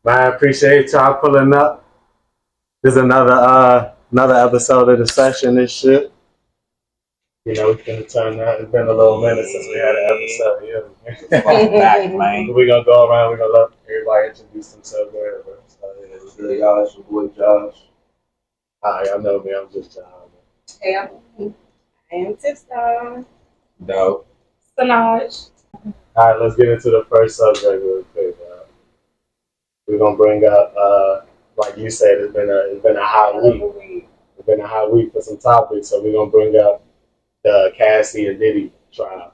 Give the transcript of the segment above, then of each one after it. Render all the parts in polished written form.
Man, I appreciate y'all pulling up. There's another episode of the session and shit. You know, we can turn that. It's been a little minute since we had an episode. Yeah. Back, man. We're gonna go around. We're gonna let everybody introduce themselves. Whatever. So, yeah, What's good, y'all? It's your boy Josh. hi, y'all know me. I'm just John. Hey, I am Tiff. Dope. Senoj. All right, let's get into the first subject real quick. We're gonna bring up, like you said, it's been a hot week. It's been a hot week for some topics, so we're gonna bring up the Cassie and Diddy trial.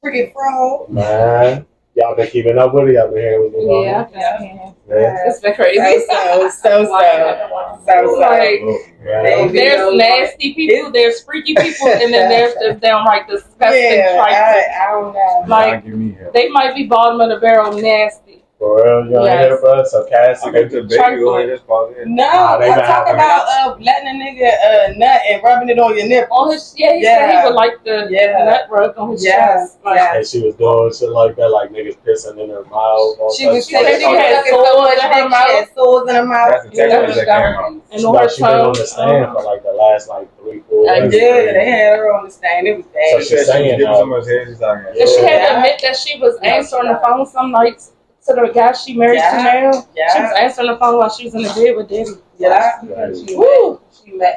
Freaking fraud. Man, y'all been keeping up with it. Y'all been hearing what's going on? Yeah. It's been crazy. So. Like, there's nasty people, there's freaky people, and then there's the downright disgusting trifling. I don't know. Like, they might be bottom of the barrel nasty. For real, you ain't here for us? So Cassie, I get the baby oil. That's part of it. No, they I'm been talking about letting a nigga nut and rubbing it on your nipple. On his, he said he would like the nut rub on his chest. Like, and she was doing shit like that, like niggas pissing in her mouth. She was saying she had had so much dick, she had sores in her mouth. That's the technique that came out. and on her She been on tongue. the stand for like the last 3-4 Yeah, days. they had her on the stand. It was So bad. she's saying, so much head. She's like, And she had to admit that she was answering the phone some nights to the guy she married to now. Yeah. She was answering the phone while she was in the bed with Diddy. Yeah. Woo!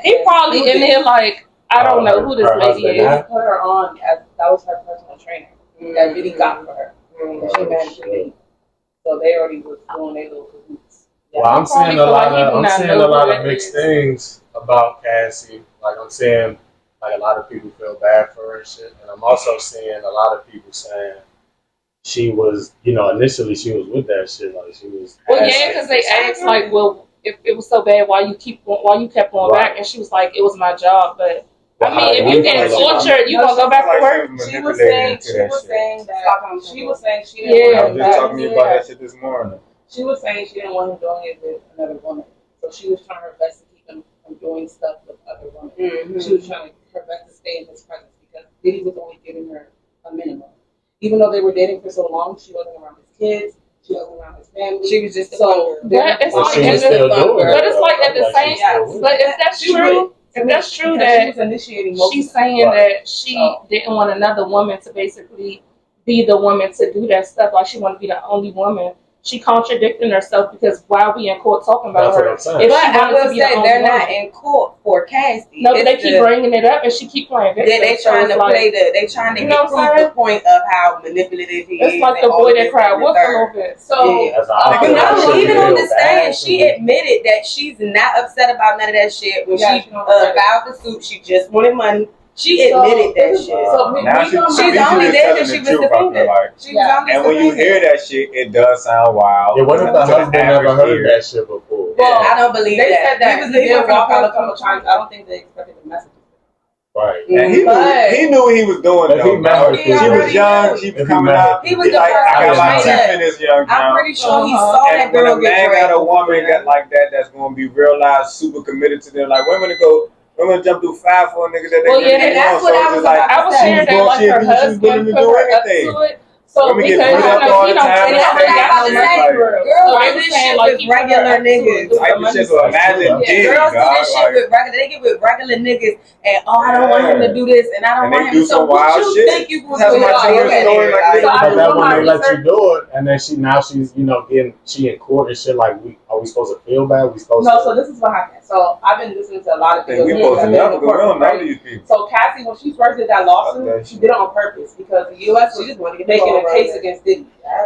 He probably in there like, I don't know who this lady is. Huh? Put her on as that was her personal trainer that Diddy got for her. And she managed to leave. So they already was doing their little cahoots. Well, I'm seeing a lot of it mixed is. things about Cassie. Like I'm seeing like a lot of people feel bad for her and shit, and I'm also seeing a lot of people saying she was, initially she was with that shit, like she was. Well, yeah, because they asked like, well, if it was so bad, why you kept going back? And she was like, it was my job. But I mean, if you get tortured, you gonna go back to work? She was saying she didn't Yeah. I was just talking to you about that shit this morning. She was saying she didn't want him doing it with another woman. So she was trying her best to keep him from doing stuff with other women. Mm-hmm. She was trying her best to stay in his presence because Diddy was only giving her a minimum. Even though they were dating for so long, she wasn't around his kids. She wasn't around his family. She was just so. But it's But like, she was still doing it. but it's like at the same. Yes. But if that's true, Because she was initiating most she's of saying Right. that she didn't want another woman to basically be the woman to do that stuff. Like she wanted to be the only woman. She contradicting herself because while we in court talking about That's what her, I'm saying. if But she I wanted will to be the say only they're woman. not in court for Cassie. No, but they It's keep bringing it up and she keep playing victim. They So trying it's to like, play they trying to You know get what I'm prove saying? the point of how manipulative he is. It's like the and all boy of that this cried and the wolf a third. little bit. So Yeah. That's all. But I no, feel even real on the bad stand, she admitted that she's not upset about none of that shit. When Yeah, she she don't regret it. filed the suit, she just wanted money. She admitted that shit. So Now she's only there because she was defended. like. She was only And when you hear that shit, it does sound wild. Yeah, what if the To husband never average heard ear. that shit before? Well, I don't believe They that. said that He he went did from walk out a court couple times. I don't think they expected the message. Right. And he knew what he was doing. If he Though, met her, bro. he She was already young. knew. She If was he coming met her, up. He was the Like, I got my first teeth trainer. in this young I'm John. pretty sure he saw that And when girl a get man got a dragged. woman like that, that's gonna be real life, super committed to them. Like women jump through 5 for a nigga that they Well, really yeah, and that's want. what So I it's was just like, about I was She hearing was that going- like she her was willing husband to put do her up anything. to it. So Women get because beat up all the time. And that's what I got about no to money say. for it. Girls So they do was this saying shit like with he put her regular up to it. niggas. Type of shit. So imagine Diddy, Girls do dog. this shit with regular. They get with regular niggas, and I don't want him to do this, and I don't And want they him do to. So some what wild you shit. think you gonna That's do? my children's story, like, So I But was that doing when my they let you research. do it, and then she's she in court and shit. Like, are we supposed to feel bad? We supposed No, to? so this is what happened. So I've been listening to a lot of I think people. we supposed to know because we don't know these people. So Cassie, when she first did that lawsuit, she did it on purpose because the U.S. was making a case against Diddy.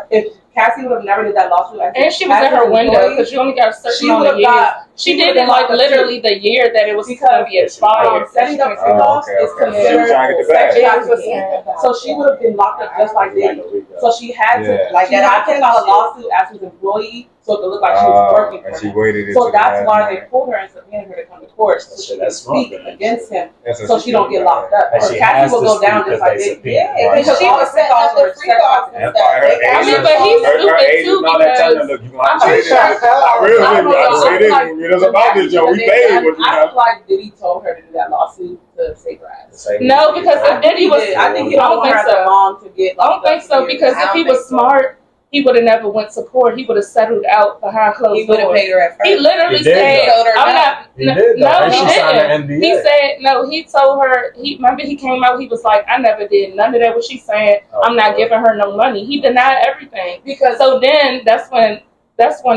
If Cassie would have never did that lawsuit, And she was at her window because you only got a certain she amount would of have years. got. She did it like literally the year that it was Because going to be expired. Setting up Oh, free loss okay, is okay. considered She was trying to get the bag. sexual. So she would have been locked up just like Diddy. So she had to, Yeah. Like she that had to I file a shit. lawsuit as his employee, so it could look like she was working And for she him. waited So until that's the why last they minute. pulled her and subpoenaed her to come to court, so she can That's smart, speak man. against him, That's what so she don't get did. locked up. And Because she Cassie has will to go down speak just like because they Diddy. subpoenaed. Yeah, Right. because she was setting up the free loss and That's stuff. why her They got I mean, agent- but he's her stupid agent too and all that time, because look, you want I'm to say pretty this? sure- I really I don't know, want to say I'm this. like- It was about this, Joe. We paid what you I got. feel like Diddy told her to do that lawsuit to save her ass. No, because if Diddy was, I think he I don't don't want think her at the so. mom to get. I don't think so because I if he don't was think so. smart, he would have never went to court. He would have settled out behind closed doors. He would have paid her at first. He literally He did, said, though. "I'm not." He did, though. No, And he she signed didn't. the NDA. He said no. He told her. Remember he came out. He was like, "I never did none of that." What she's saying, I'm not giving her no money. He denied everything. Because So then that's when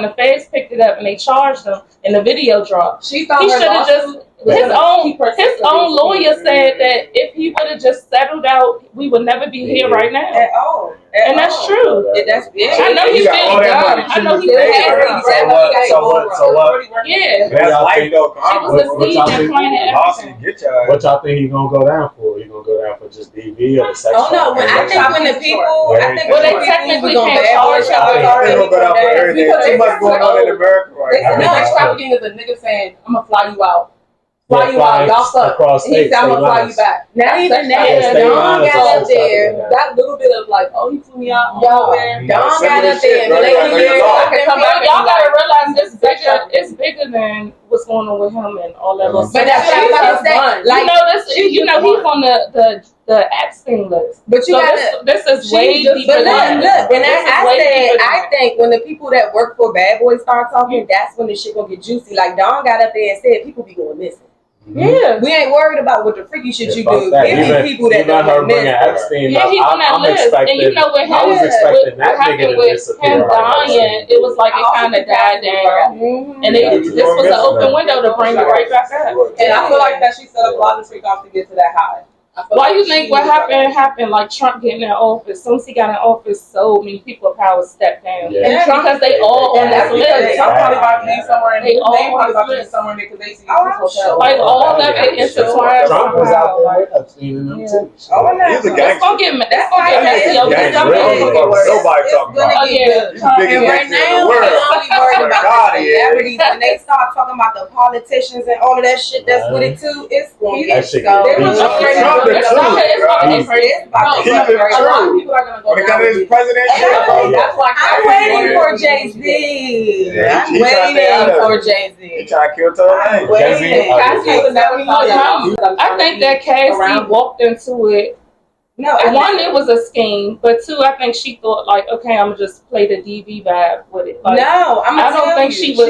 the feds picked it up and they charged him, and the video dropped. she thought He her should have just. lawsuit was His gonna own keep her his sister own busy. lawyer said that if he would have just settled out, we would never be here right now. At all. And that's true. That's I know he You got all feels that dumb. money, I know he Cuban feels paid her. dumb. So what? Yeah. That's life though. She was the seed that planted Lawsuit, everything. get your What y'all think he gonna go down for? He gonna go down for just DV or the sex? Oh no! When I think when the people, I think Well, when they the technically people can't bad charge boys him. are They already gonna go down for everything. Because Too much going on in America They right said now. sex trafficking is a nigga saying, "I'm gonna fly you out." Fly you out, y'all fuck. across And he states. said, I'm state gonna fly lines. you back. Not even Yeah, that. state Don lines got are up sex there. trafficking. That little bit of like, oh, he flew me out. Y'all, Where? Don got Similar up shit, there and bro. played Like, years. y'all- I can come back Y'all and gotta like, realize it's bigger than what's going on with him and all that. Yeah. little but stuff. that's what I'm about to say. Like, Like, you know he's on the Epstein list. but you So gotta. this is way just- deeper But than look, that. and This is I way said, deeper than I that. think when the people that work for Bad Boys start talking, that's when the shit gonna get juicy. Like Don got up there and said, people be going missing. Yeah. We ain't worried about what the freaky shit you Fuck do. that. It Even- be people that even her don't bringing miss. Epstein Yeah, up, he's on that I'm list. expecting. And you know with him, I was Yeah. expecting what that nigga happened to with disappear. him right dying, it was like it kind of died down. And Yeah, this was an open window to bring it right back up. And I feel like that she set up a lot of tricks off to get to that high. I feel Why like you think she what was happened? Like Trump getting in office. As soon as he got in office, so many people of power stepped down. Yeah. And Trump, Because they all on and that's this because list. Trump probably about to be somewhere in They his all name probably on about to be this somewhere because they see Oh, his I'm hotel. sure. Like all of it Yeah. intertwined Trump was out somehow. there Like, with Epstein and them Yeah. too. Oh, no. He was a that's gangster. gonna get That's why messy. Gangster, Over real something. motherfucker. Nobody talking gonna about. get Yeah. good. He's the biggest And right gangster in the now, we're world. only worried Oh my about God, the he is. celebrities. When they start talking about the politicians and all of that shit that's with it too, it's going to That get shit so. get They were deep. just ready Trump to the go. truth, It's bro. gonna It's get crazy. about to He's get the crazy. A lot of truth. people are gonna go When it down comes to with his it. president shit, Exactly. That's why I'm waiting for Jay-Z. Yeah, I'm he trying to stay out waiting of for it. He Jay-Z. trying to kill Tory. I'm Jay-Z, waiting. Cassie would never thought that. I think that Cassie walked into it. No, One, it was a scheme, but two, I think she thought like, okay, I'm gonna just play the DV vibe with it. Like, no, I'm I don't think she was.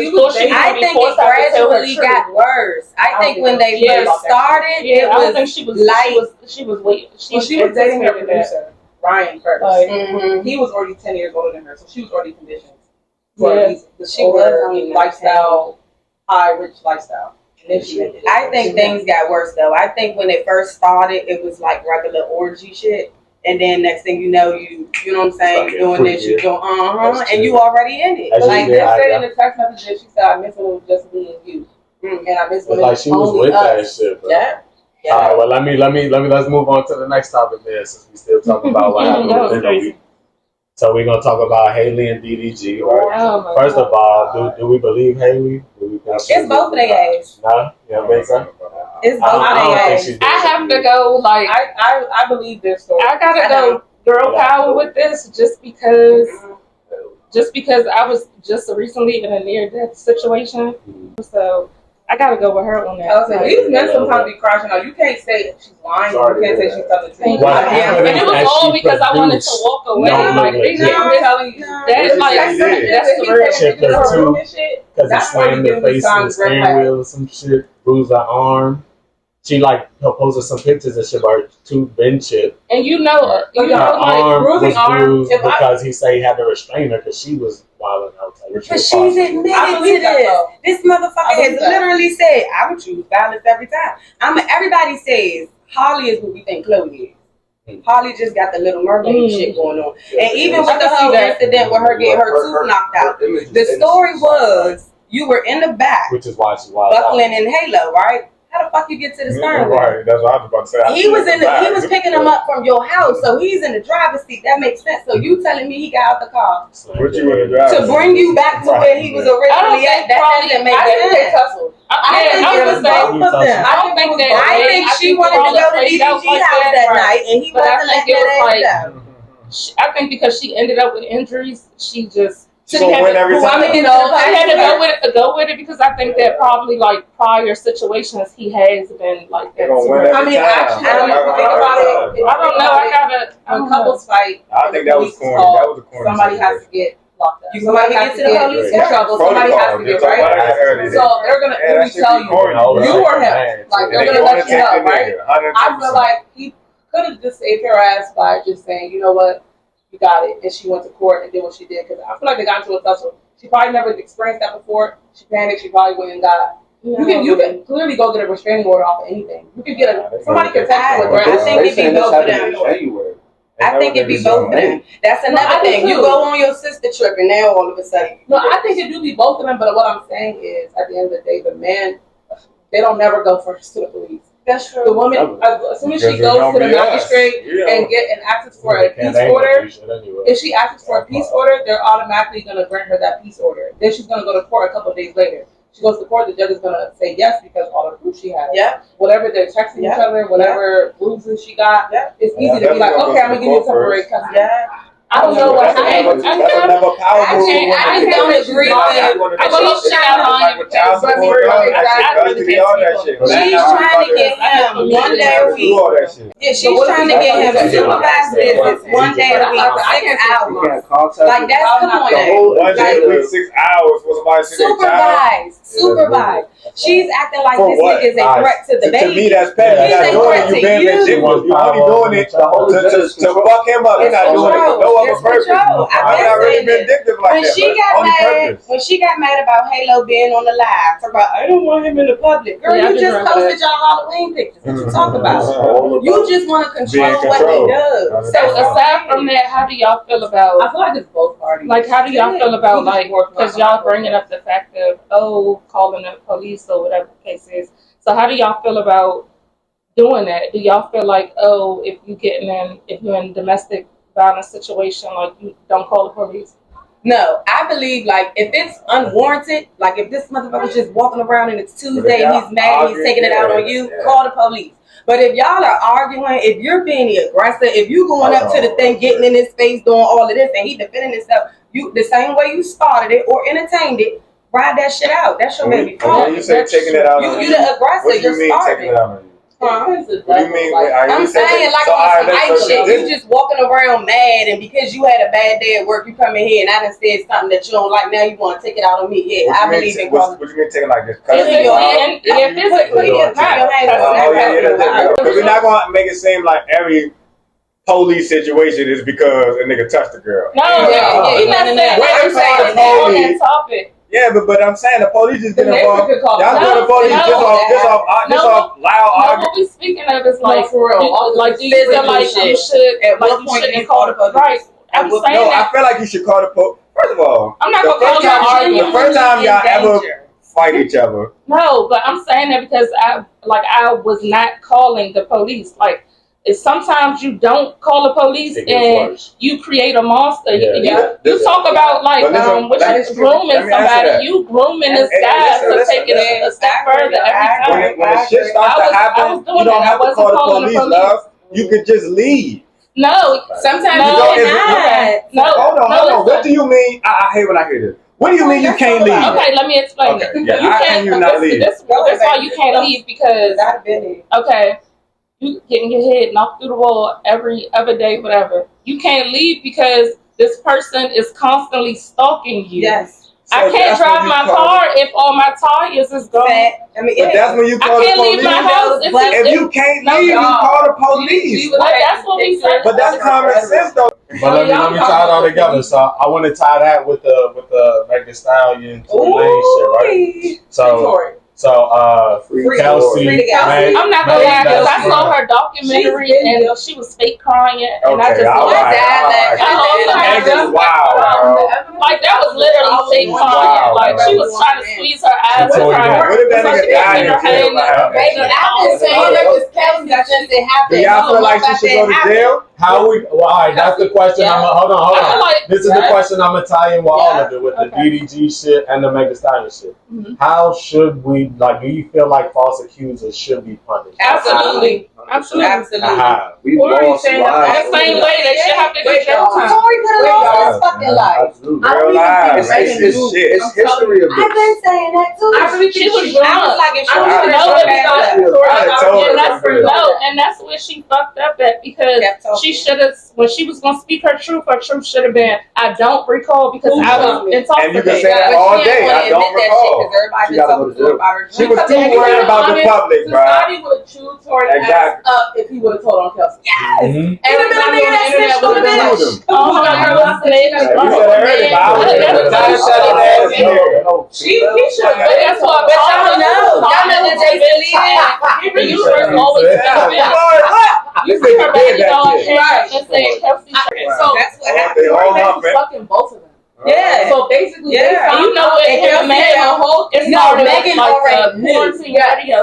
I think it gradually got worse. I think when they Yeah. first started, Yeah, it I don't was think she was. light. She was waiting. Well, she was dating her anticipated that. producer, Ryan Curtis. Like, Mhm. He was already 10 years older than her, so she was already conditioned for Yeah. this She was older only lifestyle, high, rich lifestyle. And then she ended it. I think things got worse though. I think when it first started, it was like regular orgy shit. And then next thing you know, you know what I'm saying, Fucking you're doing this, you're freaky. doing, That's and true. you already in it. That's Like true. they Yeah, said yeah. in the text message that she said, I miss when it was just me and you. And I miss It's when it like was she was only with us. that shit, bro. Yeah. All right, well, let's move on to the next topic there, since we still talking about what happened That was within the crazy. week. So we're gonna talk about Haley and DDG, right? Oh my First God. of all, do we believe Haley? Do we think It's both of their ass. No, you don't think so? It's both I of don't their think ass. she's. I have to go. Like, I believe their story. I gotta go girl power with this, just because I was just recently in a near death situation, so I gotta go with her on that. I was like, these men sometimes be crashing out. You can't say she's lying. You can't say she's telling the truth. What And it was evidence all has she because I wanted to produced? walk away. No, Like, they legit. I'm telling you. That's like He did. that's the real Shit, shit. her too. Shit. Because he That's why slammed you her give me face in the signs red steering flag. wheel or some shit, bruised her arm. She like posted some pictures and shit about her tooth been chipped. And you know, Her like arm was bruising arm, bruised if I- because he said he had to restrain her because she was wilding out. Like, But she's admitted I to believe that, this. though. This motherfucker I believe has that. literally said, I would choose violence every time. Everybody says Holly is what we think Chloe is. Holly just got the Little Mermaid shit going on. And even with the whole incident with her getting her tooth knocked out, the story was you were in the back which is why she wild buckling in Halo, right? How the fuck you get to the stern? Right, that's what I was about to say. He was picking him up from your house, so he's in the driver's seat. That makes sense. So you telling me he got out the car Put you in the driver's to bring you back to where he was originally at? That doesn't make I think they sense. tussled. I think it was both of them. I don't think that. I think she wanted to go to DDG house that night, and he But I wasn't think letting it was that ass go. I think because she ended up with injuries, she just She's gonna win every time. She had to go with it because I think that probably like prior situations he has been like that. I mean, actually, I don't know. think about it. I don't know. I gotta. When couples fight, I think that was corny. That was a corny. Somebody has to get locked up. Somebody has to get in trouble. Somebody has to get right. So they're gonna really tell you or him. Like they're gonna let you know, right? I feel like he could have just saved her ass by just saying, you know what, you got it, and she went to court and did what she did. Because I feel like they got into a tussle. She probably never experienced that before. She panicked. She probably went and got. You can clearly go get a restraining order off of anything. You can get somebody can text you with I think it'd be both of them. I think it'd be both of them. That's another thing. You go on your sister trip and now all of a sudden. No, I think it do be both of them. But what I'm saying is, at the end of the day, the man, they don't never go first to the police. That's true. The woman, as soon as she goes to the magistrate and asks for a peace order, if she asks for a peace order, they're automatically going to grant her that peace order. Then she's going to go to court a couple of days later. She goes to court, the judge is going to say yes because all the proof she has. Yeah. Whatever they're texting each other, whatever bruises she got, it's easy to be like, okay, I'm going to give you temporary custody. Yeah. I don't know what happened. I just don't agree with She's trying to get him 1 day a week. Yeah, she's trying to get him supervised visits 1 day a week, 6 hours. Like that's come on. 1 day a week, 6 hours for somebody supervised. She's acting like this nigga is a threat to the baby. To me, that's petty. You're not doing it. You're being vindictive. You're only doing it to fuck him up. You're not doing it for no other purpose. I'm not really vindictive like that. When she got mad about Halo being on the live, talk about I don't want him in the public. Girl, you just posted y'all Halloween pictures. What you talking about? You just want to control what he does. So aside from that, how do y'all feel about? I feel like it's both parties. Like, how do y'all feel about like because y'all bringing up the fact of calling the police or whatever the case is. So how do y'all feel about doing that? Do y'all feel like if you're in domestic violence situation, like you don't call the police? No, I believe like if it's unwarranted, like if this motherfucker's just walking around and it's Tuesday and he's mad and he's taking it out on you, call the police. But if y'all are arguing, if you're being the aggressor, if you going up to the thing, getting in his face, doing all of this, and he defending himself, you the same way you started it or entertained it, ride that shit out. That's your baby fault. When you say taking it out on you, the aggressor. what do you mean taking it out on you? What do you mean? I'm saying like on some hype shit. You just walking around mad, and because you had a bad day at work, you come in here and I done said something that you don't like. Now you want to take it out on me? Yeah, I believe in. What do you mean taking like this? Because we're not gonna make it seem like every police situation is because a nigga touched a girl. No, we're not saying that topic. Yeah, but I'm saying the police is getting involved. Y'all doing the police just off loud argument. What we speaking of is like for real. Like do you feel like you should at what point you call the police? Right. I'm saying I feel like you should call the police. First of all, I'm not gonna call y'all the first time y'all ever fight each other. No, but I'm saying that because I was not calling the police. Like sometimes you don't call the police and you create a monster. You talk about like grooming somebody. You grooming this guy to take it a step further every time. When the shit starts to happen, you don't have to call the police, love. You could just leave. No, sometimes you don't. No, hold on. What do you mean? I hate when I hear this. What do you mean you can't leave? Okay, let me explain it. Yeah, you can't leave. That's why you can't leave because you getting your head knocked through the wall every other day, whatever. You can't leave because this person is constantly stalking you. Yes. I can't drive my car if all my tires is gone. But that's when you call the police. I can't leave my house. If you can't leave, you call the police. But that's what we said. But that's common sense, though. But let me tie it all together. So I want to tie that with the Megan Stallion Tory Lane shit, right? Kelsey. I'm not gonna lie, because I saw her documentary and she was fake crying, and I just like that was literally fake crying. Like she was trying to squeeze her eyes and cry. Baby, I've been saying that was Kelsey since it happened. Do y'all feel like she should go to jail? All right, that's the question. Hold on. This is the question I'm gonna tie in with all of it, with the DDG shit and the Megan Stallion shit. How should we, do you feel like false accusers should be punished? Absolutely. Absolutely. We've lost lives. The same way they should have to get jail time. Tory could have lost his fucking life. Real lives. It's history of this. I've been saying that too. I really think she was I was like, if she was and that's where she fucked up at, because she should have, when she was gonna speak her truth should have been, I don't recall because I was and you can say that all day. I don't recall. She gotta go to jail. She was too worried about the public, bro. Society would have chewed Tory ass up if he would have told on Kelsey. Yes. Everybody on the internet would have been like, oh my God, he should have. that's why. But y'all know that Jason Lee. You first always you see her baby dog and say Kelsey. So that's what happened. They all Tory up, was fucking both of them. Yeah. So basically, you know what? Megan already knew.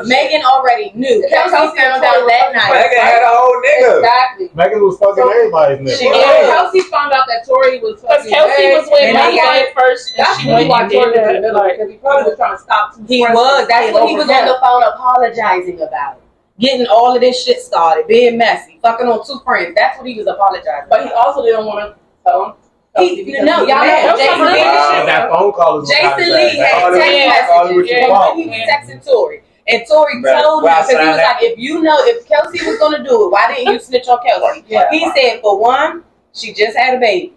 Megan already knew. Kelsey found out that night. Megan had a whole nigga. Exactly. Megan was fucking everybody's nigga. Kelsey found out that Tory was because fucking. Kelsey was with Megan at first. That's really why Tory was in the middle, because he probably was trying to stop. He was. That's what he was on the phone apologizing about. Getting all of this shit started, being messy, fucking on two friends. That's what he was apologizing. But he also didn't want to tell him. Y'all know Jason Lee. That phone call is Jason Lee had text messages when he was texting Tory. And Tory told him, because he was like, if Kelsey was going to do it, why didn't you snitch on Kelsey? He said, for one, she just had a baby.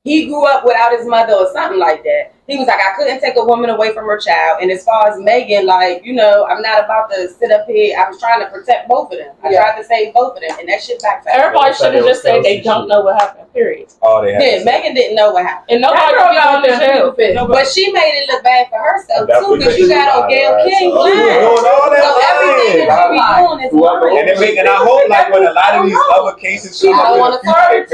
He grew up without his mother or something like that. He was like, I couldn't take a woman away from her child. And as far as Megan, like, I'm not about to sit up here. I was trying to protect both of them. I tried to save both of them. And that shit backfired. Everybody should have just said they don't know what happened, period. Oh, they had Megan didn't know what happened. And nobody got out in jail. But she made it look bad for herself, too, because you got on Gail King line. So everything that you be doing is lying. And I hope, like, when a lot of these other cases come up, because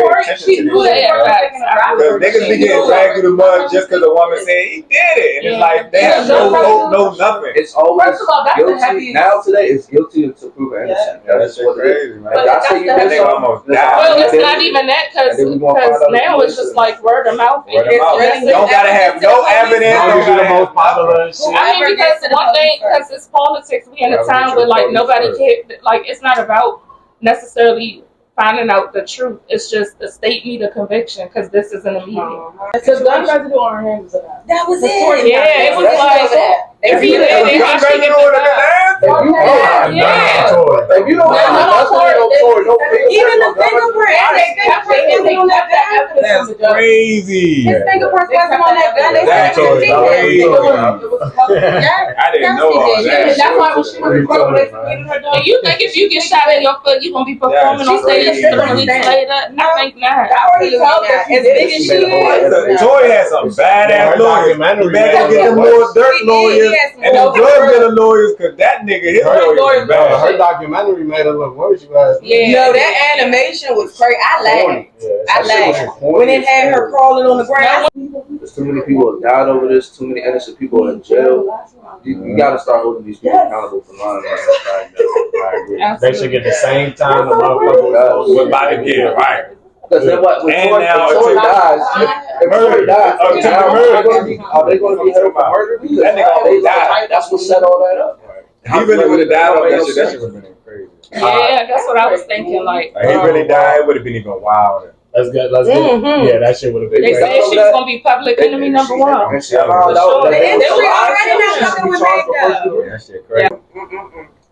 niggas be getting dragged through the mud just because a woman said he did it. And it's like, they have no hope, no nothing. It's always First of all, that's the guilty. heaviest. Now today, it's guilty to prove innocent. That's what it is. man. Like, that's what you But did. almost died. Well, it's not even that, because now it's just like word of mouth. Don't gotta have no evidence. You're the most popular and shit. I mean, because one thing, because it's politics, we in a time where like nobody cares. Like, it's not about necessarily finding out the truth. It's just the state need a conviction, because this isn't immediate. Because gun residue on her hands was enough. That was it. Yeah, it was like that. If you If you don't If you don't have Even the fingerprint. That's crazy. His fingerprints wasn't on that gun. They That's said Tory. I didn't know all that. That's why when she was recording, they submitted her dog. And you think if you get shot in your foot, you gonna be performing on stage 3 weeks later? I think not. I already told her as big as she is. Tory had some badass lawyers. You better get them more dirt lawyers and them drug dealer lawyers, because that nigga, his lawyers is bad. Her documentary made her look worse, you guys. No, that animation was crazy. I laughed. When it had her crawling on the ground. There's too many people have died over this. Too many innocent people in jail. You gotta start holding these people accountable for lying. I agree. They should get the same time the motherfuckers We're about to get it right. Because then what? When Tory dies, are they going to be held for murder? Because That nigga almost died. That's what set all that up. He really would have died on that shit. That shit would have been crazy. Yeah, that's what I was thinking. Like, He really died, it would have been even wilder. Let's get. Yeah, that shit would have been they crazy. said she was gonna be public enemy number one. That shit found out The industry already not fucking with Meg, that shit crazy.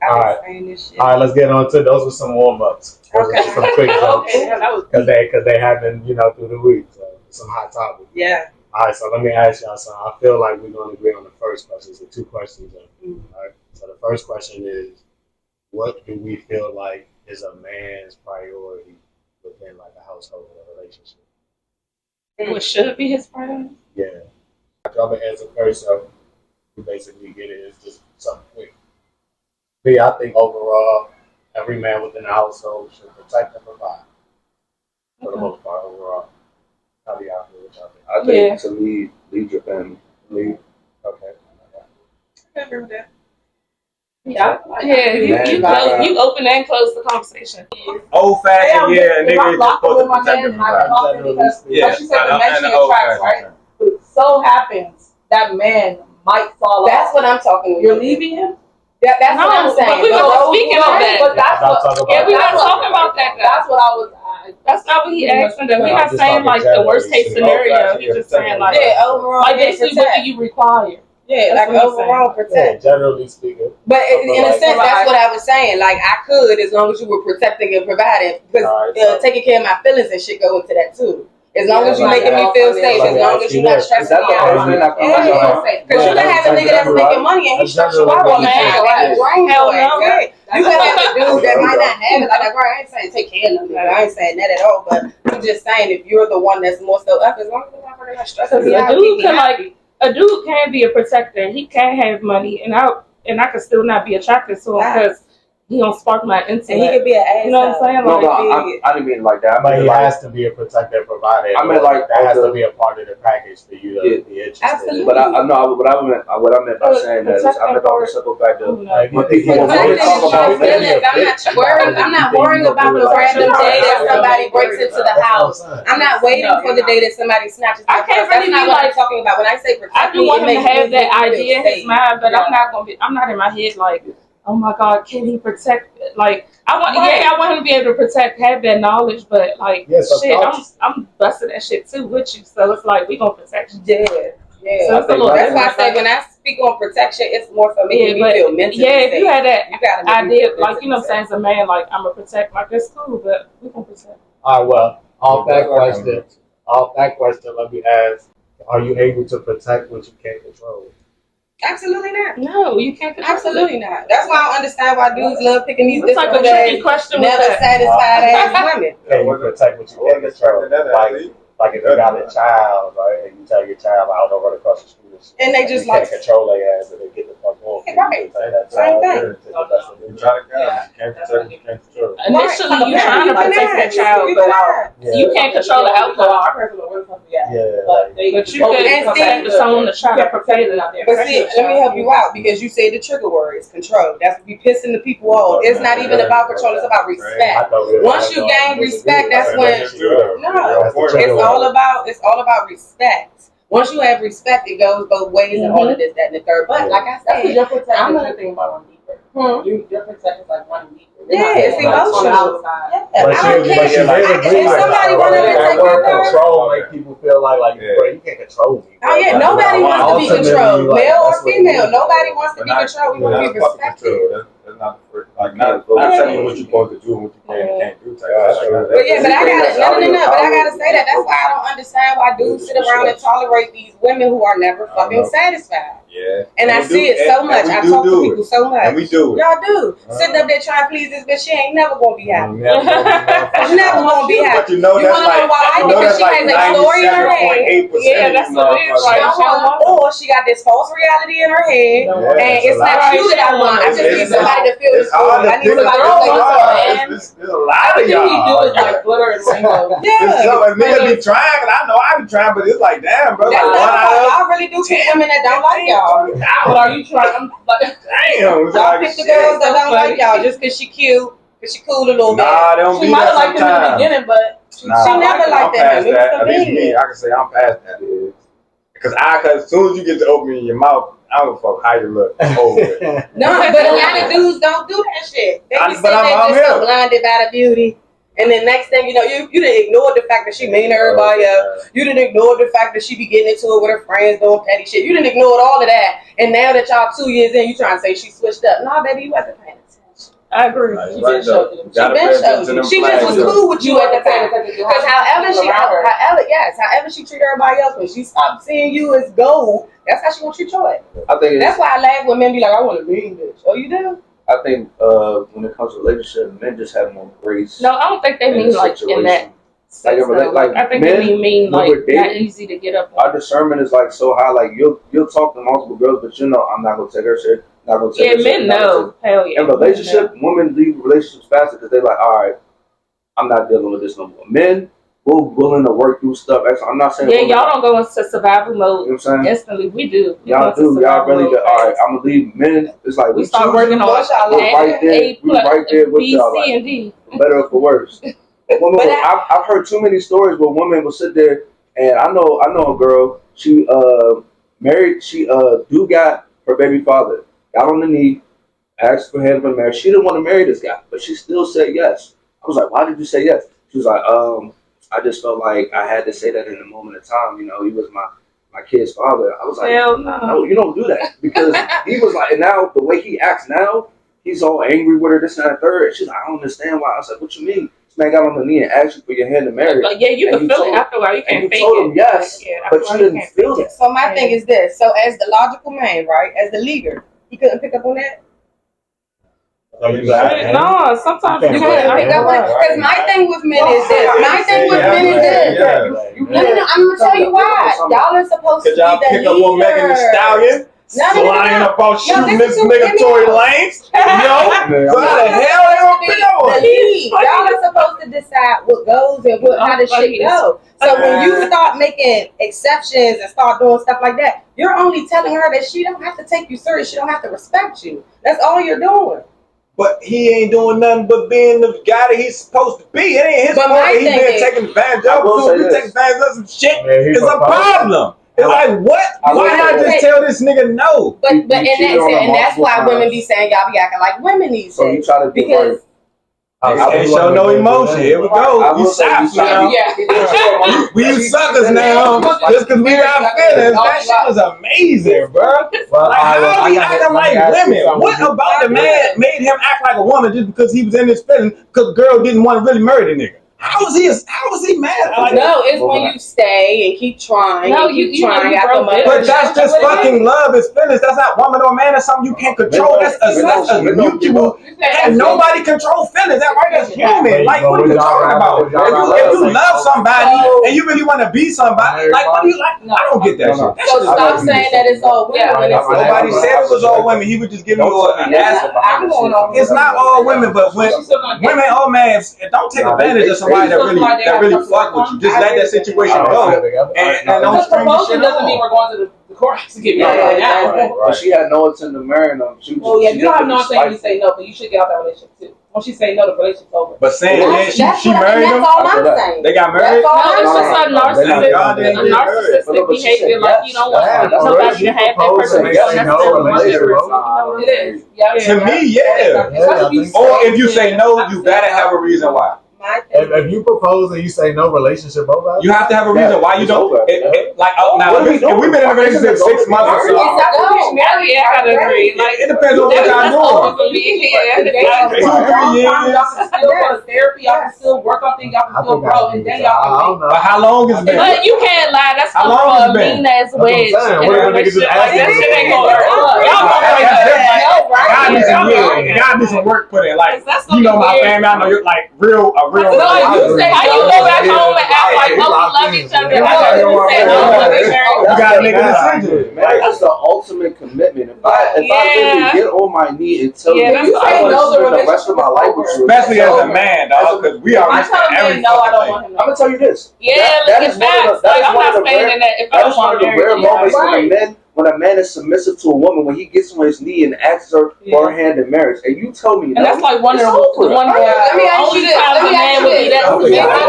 All right, let's get on to those were some warm ups. Okay. Some quick jokes. That was Because they have been, through the week. So some hot topics. Yeah. All right, so let me ask y'all something. I feel like we're going to agree on the first question. So 2 questions. All right. So the first question is, what do we feel like is a man's priority within like a household or relationship? What should be his priority? Yeah. Y'all been answer first, so we basically get it. It's just something quick. Me, I think overall, every man within the household should protect and provide. For the most part, overall. How do y'all feel? What y'all think? I think to lead your family. Lead? Okay. I agree with that. You open and close the conversation. Old fashioned, yeah, if nigga I'm just locked supposed with to my protect man, him. I'm locked because, Yeah, like she said, the and mention the old attracts, right? fashioned. But it so happens that man might fall off. That's what I'm talking about. You're leaving him? That's what I'm saying. But we were speaking of that. But that's what. Yeah, we not talking about that. That's what I was. That's not what he asked me. We're not saying like the worst case scenario. He's just saying like overall, like basically what do you require? Yeah, that's like overall protect. Yeah, generally speaking. But in a sense, that's what I was saying. Like I could, as long as you were protecting and providing, because taking care of my feelings and shit go into that too. As long as you making me feel safe, as long as you're not stressing me out. Because you can have a nigga that's making money and he stress you out all the time. Hell no. You can have a dude that might not have it. Like, I ain't saying take care of them. I ain't saying that at all. But I'm just saying if you're the one that's more so up, as long as you're not stressing me out. A dude can be a protector. He can have money, and I could still not be attracted to him because he don't spark my intellect. And he could be an asshole. You know what I'm saying? No, I didn't mean like that. But he has to be a protector and provider. I mean like that has to be a part of the package for you to be interested. Absolutely. But I know what I meant by saying that is I meant all the simple fact of when people talk about I'm not worrying about the random day that somebody breaks into the house. I'm not waiting for the day that somebody snatches my purse. That's not what I'm talking about. When I say protect, I do want him to have that idea in his mind, but I'm not in my head like, oh my God, can he protect? Like, I want him to be able to protect, have that knowledge, but like, shit, I'm busting that shit too with you. So it's like, we gonna protect you. Yeah. So that's why I say when I speak on protection, it's more for making me feel mentally safe. If you had that idea, like, you know what I'm saying, as a man, like, I'm gonna protect, like, that's cool, but we gonna protect. All right, well, off that question, let me ask, are you able to protect what you can't control? Absolutely not. No, you can't control. Absolutely not. That's why I don't understand why dudes love picking these different like a tricky question. Never satisfied ass women. Can you protect what you can't control? Like if you got a child, right, and you tell your child, I don't run across the street and they just can't control their ass and they get the fuck on. Right. Same thing. You try to can't protect, you can't control. Initially, you trying to protect that child, but you can't control the outcome. But you can protect the someone to try to protect it out there. But see, let me help you out because you say the trigger word is control. That's be pissing the people off. It's not even about control. It's about respect. Once you gain respect, that's when it's all about respect. Once you have respect, it goes both ways and all of this, that, and the third. But like I said, your protection is the thing about running deeper. Your protection is like running deeper. Yeah, it's emotional. But I don't care. If somebody want to take your control, make people feel like bro, you can't control me. Oh yeah, nobody wants to be controlled, male or female. Nobody wants to be controlled. We want to be respected. That's not not telling you what you're supposed to do and what you can and can't do. But yeah, but I gotta say that. That's why I don't understand why dudes sit around and tolerate these women who are never fucking satisfied. Yeah. And I see it so much. I talk to people so much. And we do it. Y'all do. Sitting up there trying to please this bitch, she ain't never gonna be happy. Never gonna be happy. But you know that's like, because she has a story in her head. Yeah, that's what it is. Or she got this false reality in her head, and it's not you that I want. I just need somebody to feel this. I need somebody to say something. There's a lot of y'all. Everything he do is like glitter and rainbow. Yeah. Niggas be trying, and I know I be trying, but it's like, damn, bro. Y'all really do pick women that don't like y'all. But are you trying? Damn. Y'all pick the girls that don't like y'all just because she cute, because she cool a little bit. Nah, they don't be that sometimes. She might have liked them in the beginning, but she never liked that. At least me, I can say I'm past that. Because as soon as you get to opening your mouth, I don't fuck how you look. No, but a lot of dudes don't do that shit. They be sitting there just so blinded by the beauty. And then next thing you know, you didn't ignore the fact that she mean to everybody else. You didn't ignore the fact that she be getting into it with her friends doing petty shit. You didn't ignore all of that. And now that y'all 2 years in, you trying to say she switched up. Nah, baby, you wasn't paying attention. I agree. She been showed you. She just was cool with you at the time. Because however she treat everybody else, when she stopped seeing you as gold, that's how she gonna treat your ass. That's why I laugh when men be like, I want a mean bitch. Oh, you do? I think when it comes to relationships, men just have more grace. No, I don't think they mean like in that sense. I think they mean like not easy to get up on. Our discernment is like so high. Like you'll talk to multiple girls, but you know I'm not gonna take her shit. Not gonna take her shit. Men know. Hell yeah. In relationship, women leave relationships faster because they're like, all right, I'm not dealing with this no more. Men, we're willing to work through stuff. I'm not saying. Yeah, y'all don't go into survival mode instantly. We do. Y'all do. Y'all really do. All right, I'm gonna leave. Men, it's like we start working on right there. We right there with y'all. B, C, and D. For better or for worse. I've heard too many stories where women will sit there, and I know a girl. She married. She got her baby father. Got on the knee, asked for hand in marriage. She didn't want to marry this guy, but she still said yes. I was like, why did you say yes? She was like, I just felt like I had to say that in the moment of time. You know, he was my kid's father. I was like, no, you don't do that. Because he was like, and now the way he acts now, he's all angry with her, this and that, third. And she's like, I don't understand why. I was like, what you mean? This man got on the knee and asked you for your hand in marriage. Like, yeah, you can feel it after a while. You can't fake it. You told him yes, but you didn't feel it. So my thing is this. So as the logical man, right, as the leader, he couldn't pick up on that? No, sometimes you can't pick up on it. Because my thing with men is this. My thing with men is this. No, I'm going to tell you why. Y'all are supposed to be the leader. Pick up on Megan Thee Stallion. Flying up on shooting this nigga Tory Lanez. So how the hell they gonna pick up on it? Y'all are supposed to decide what goes and how the shit go. So when you start making exceptions and start doing stuff like that, you're only telling her that she don't have to take you serious. She don't have to respect you. That's all you're doing. But he ain't doing nothing but being the guy that he's supposed to be. It ain't his fault that he's been taking advantage of. So if you take advantage of some shit, it's a problem. It's like, what? Why not just tell this nigga no? But and that's why women be saying y'all be acting like women these days. So you try to because I ain't show no emotion. Here we go. You saps now. We use suckers now just because we got feelings. That shit was amazing, bro. Like, how we acting like women? What about the man made him act like a woman just because he was in his feelings because the girl didn't want to really marry the nigga? How was he mad? Like, no, it's when you stay and keep trying. No, you trying. But that's just fucking love is feelings. That's not woman or man. That's something you can't control. That's a mutual. And nobody control feelings. That right? That's human. Like, what are you talking about? If you love somebody and you really want to be somebody, like, what do you like? I don't get that shit. So stop saying that it's all women. Nobody said it was all women. He was just giving you an answer. It's not all women, but when women or men, don't take advantage of somebody that really fuck with you. Just let that situation go. And don't string the shit doesn't mean we're going to the courthouse to get married right now. But she had no intent to marry him. You don't have no intent to say no, but you should get out that relationship too. Once she say no, the relationship's over. But saying she married him, they got married. No, it's just a narcissistic behavior. Like you don't want nobody to have that person. It is. To me, yeah. Or if you say no, you gotta have a reason why. If you propose and you say no relationship over, you have to have a reason why you don't. Like now, if we've been in a relationship 6 months or so, I agree. Like it depends on what y'all doing. 2-3 years, y'all can still go to therapy. Y'all can still work on things. Y'all can still grow, and then y'all can. But how long has it been? But you can't lie. That's how long it's been. Mean ass wedge. That shit ain't gonna work. Y'all gonna break up. Gotta be some work put in. Like you know my family. I know you're like real. No, you say how you go back home and act like we love each other. You gotta make a decision. That's the ultimate commitment. If I really get on my knee and tell you I want to spend the rest of my life with you, especially as a man, dog, because we are every no, I don't want him. I'm gonna tell you this. Yeah, that is one of the rare moments when a man is submissive to a woman, when he gets on his knee and asks her for her hand in marriage, and you tell me, and that's like one of the let me ask you this.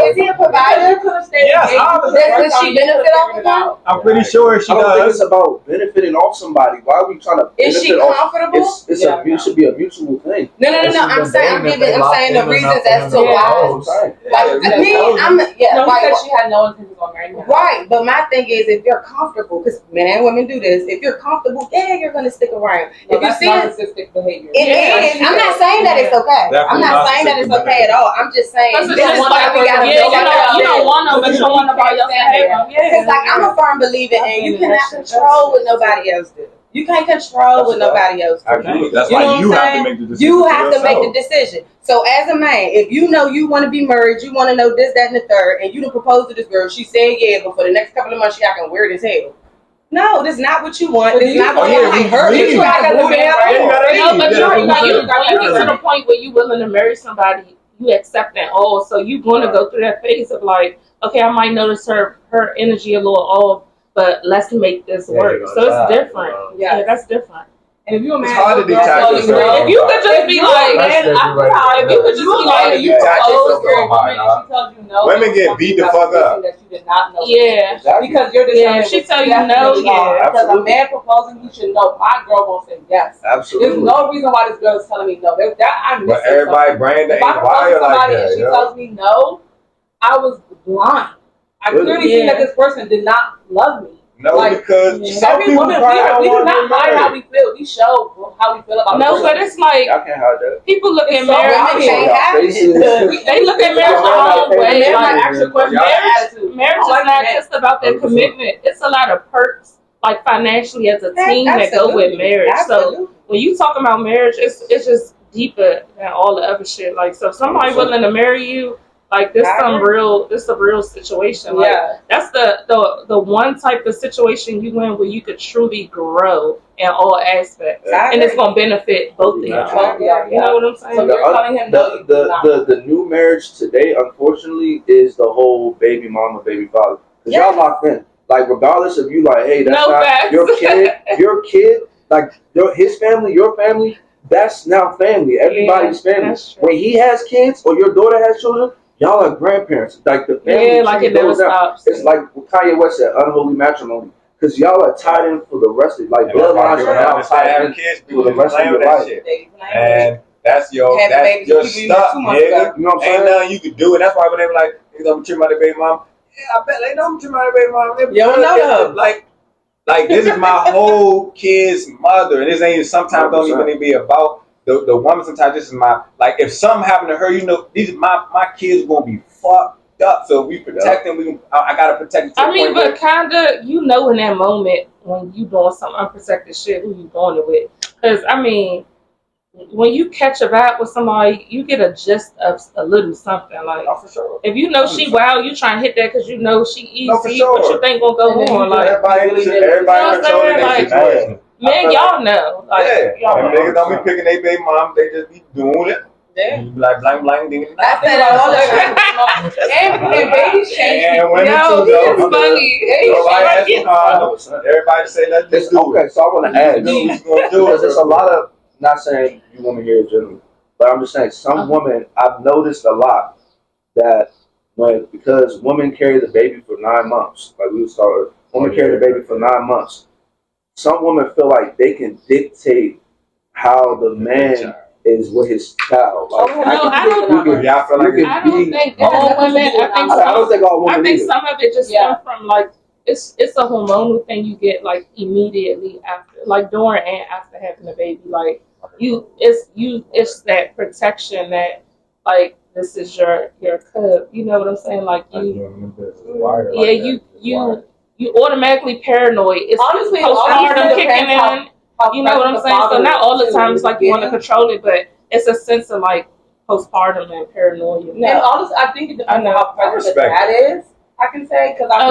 Is he a provider? Yes, does she benefit off of him? I'm pretty sure she does. I don't think it's about benefiting off somebody. Why are we trying to? Is she comfortable? It should be a mutual thing. No. I'm saying the reasons as to why. Like she had no intention on marrying him. Right, but my thing is, if you're comfortable, because men and women do this. If you're comfortable, you're gonna stick around. If you see narcissistic behavior, it is. I'm not saying that it's okay. I'm not saying that it's okay at all. I'm just saying this is why we gotta. You don't want them, but you want nobody else to have them. Because like I'm a firm believer, and you cannot control what nobody else does. You can't control what nobody else does. That's why you have to make the decision. You have to make the decision. So as a man, if you know you want to be married, you want to know this, that, and the third, and you done propose to this girl, she said yeah, but for the next couple of months she acting weird as hell. No, this is not what you want. This is not what you want. But you get to the point where you willing to marry somebody, you accept that all. So you going to go through that phase of like, okay, I might notice her energy a little off, but let's make this work. So it's different. Yeah, that's different. And if you're a man, it's hard to detach yourself. If you could just be like, if you could just be like, you propose for a woman and she tells you no, women get beat the fuck up. that you did not know. Yeah, because you're yeah. If she tell you no, yeah. Because a man proposing, you should know. My girl won't say yes. Absolutely. There's no reason why this girl is telling me no. I'm missing. But everybody brand ain't wired like that. And she tells me no, I was blind. I clearly see that this person did not love me. No, like, because some people we do not hide how we feel. We show how we feel about. No, but it's like I can't hide that. people look at marriage. They look at marriage the wrong way. Marriage is not just about that commitment. It's a lot of perks, like financially as a team, that go with marriage. So when you talk about marriage, it's just deeper than all the other shit. Like, so if somebody willing to marry you, like this a real situation. Like that's the one type of situation you in where you could truly grow in all aspects, and it's gonna benefit both of you. You know what I'm saying? So you're telling him the new marriage today, unfortunately, is the whole baby mama, baby father. Because y'all locked in. Like, regardless of you, like, hey, that's not your kid, like his family, your family, that's now family. Everybody's family. When he has kids or your daughter has children, y'all are grandparents. Like, the family like it never stops. It's like what Kanye West said, unholy matrimony. Because y'all are tied in for the rest of like bloodlines are now tied in for the rest of your life. And that's your stuff, nigga. You know what I'm saying? Ain't nothing you can do, and that's why when they were like, "You gonna treat my baby mom?" Yeah, I bet they know I'm treating my baby mom. You don't know them. Like this is my whole kid's mother, and this ain't sometimes 100%. Don't even be about the woman. Sometimes this is my, like, if something happened to her, you know, these my kids gonna be fucked up. So if we protect them, I gotta protect them. I mean, but kinda, you know, in that moment when you doing some unprotected shit, who you doing it with? Because I mean, when you catch a vibe with somebody, you get a gist of a little something. Like, for sure. If you know she wild, you trying to hit that because you know she easy. For sure. What you think gonna go on? Like, everybody controlling their situation. Man, y'all know. Like, y'all niggas don't be picking their baby mom. They just be doing it. Yeah. You be like blank, blank, ding. I said all the time. And babies change. And women too, it's funny. Everybody say let's just do it. Okay, so I want to add. Because there's a lot of, not saying you women here generally, but I'm just saying some women, I've noticed a lot that because women carry the baby for 9 months, like we started, women carry the baby for 9 months. Some women feel like they can dictate how the man is with his child. Like, I don't think all women. I think some of it just comes from like it's a hormonal thing you get like immediately after, like during and after having a baby. Like it's that protection that like this is your cub. You know what I'm saying? Like you automatically paranoid. It's honestly postpartum kicking in. You know what I'm saying? So not all the time it's like you want to control it, but it's a sense of like postpartum and paranoia. And honestly, I think it depends on how present the dad is. I can say because I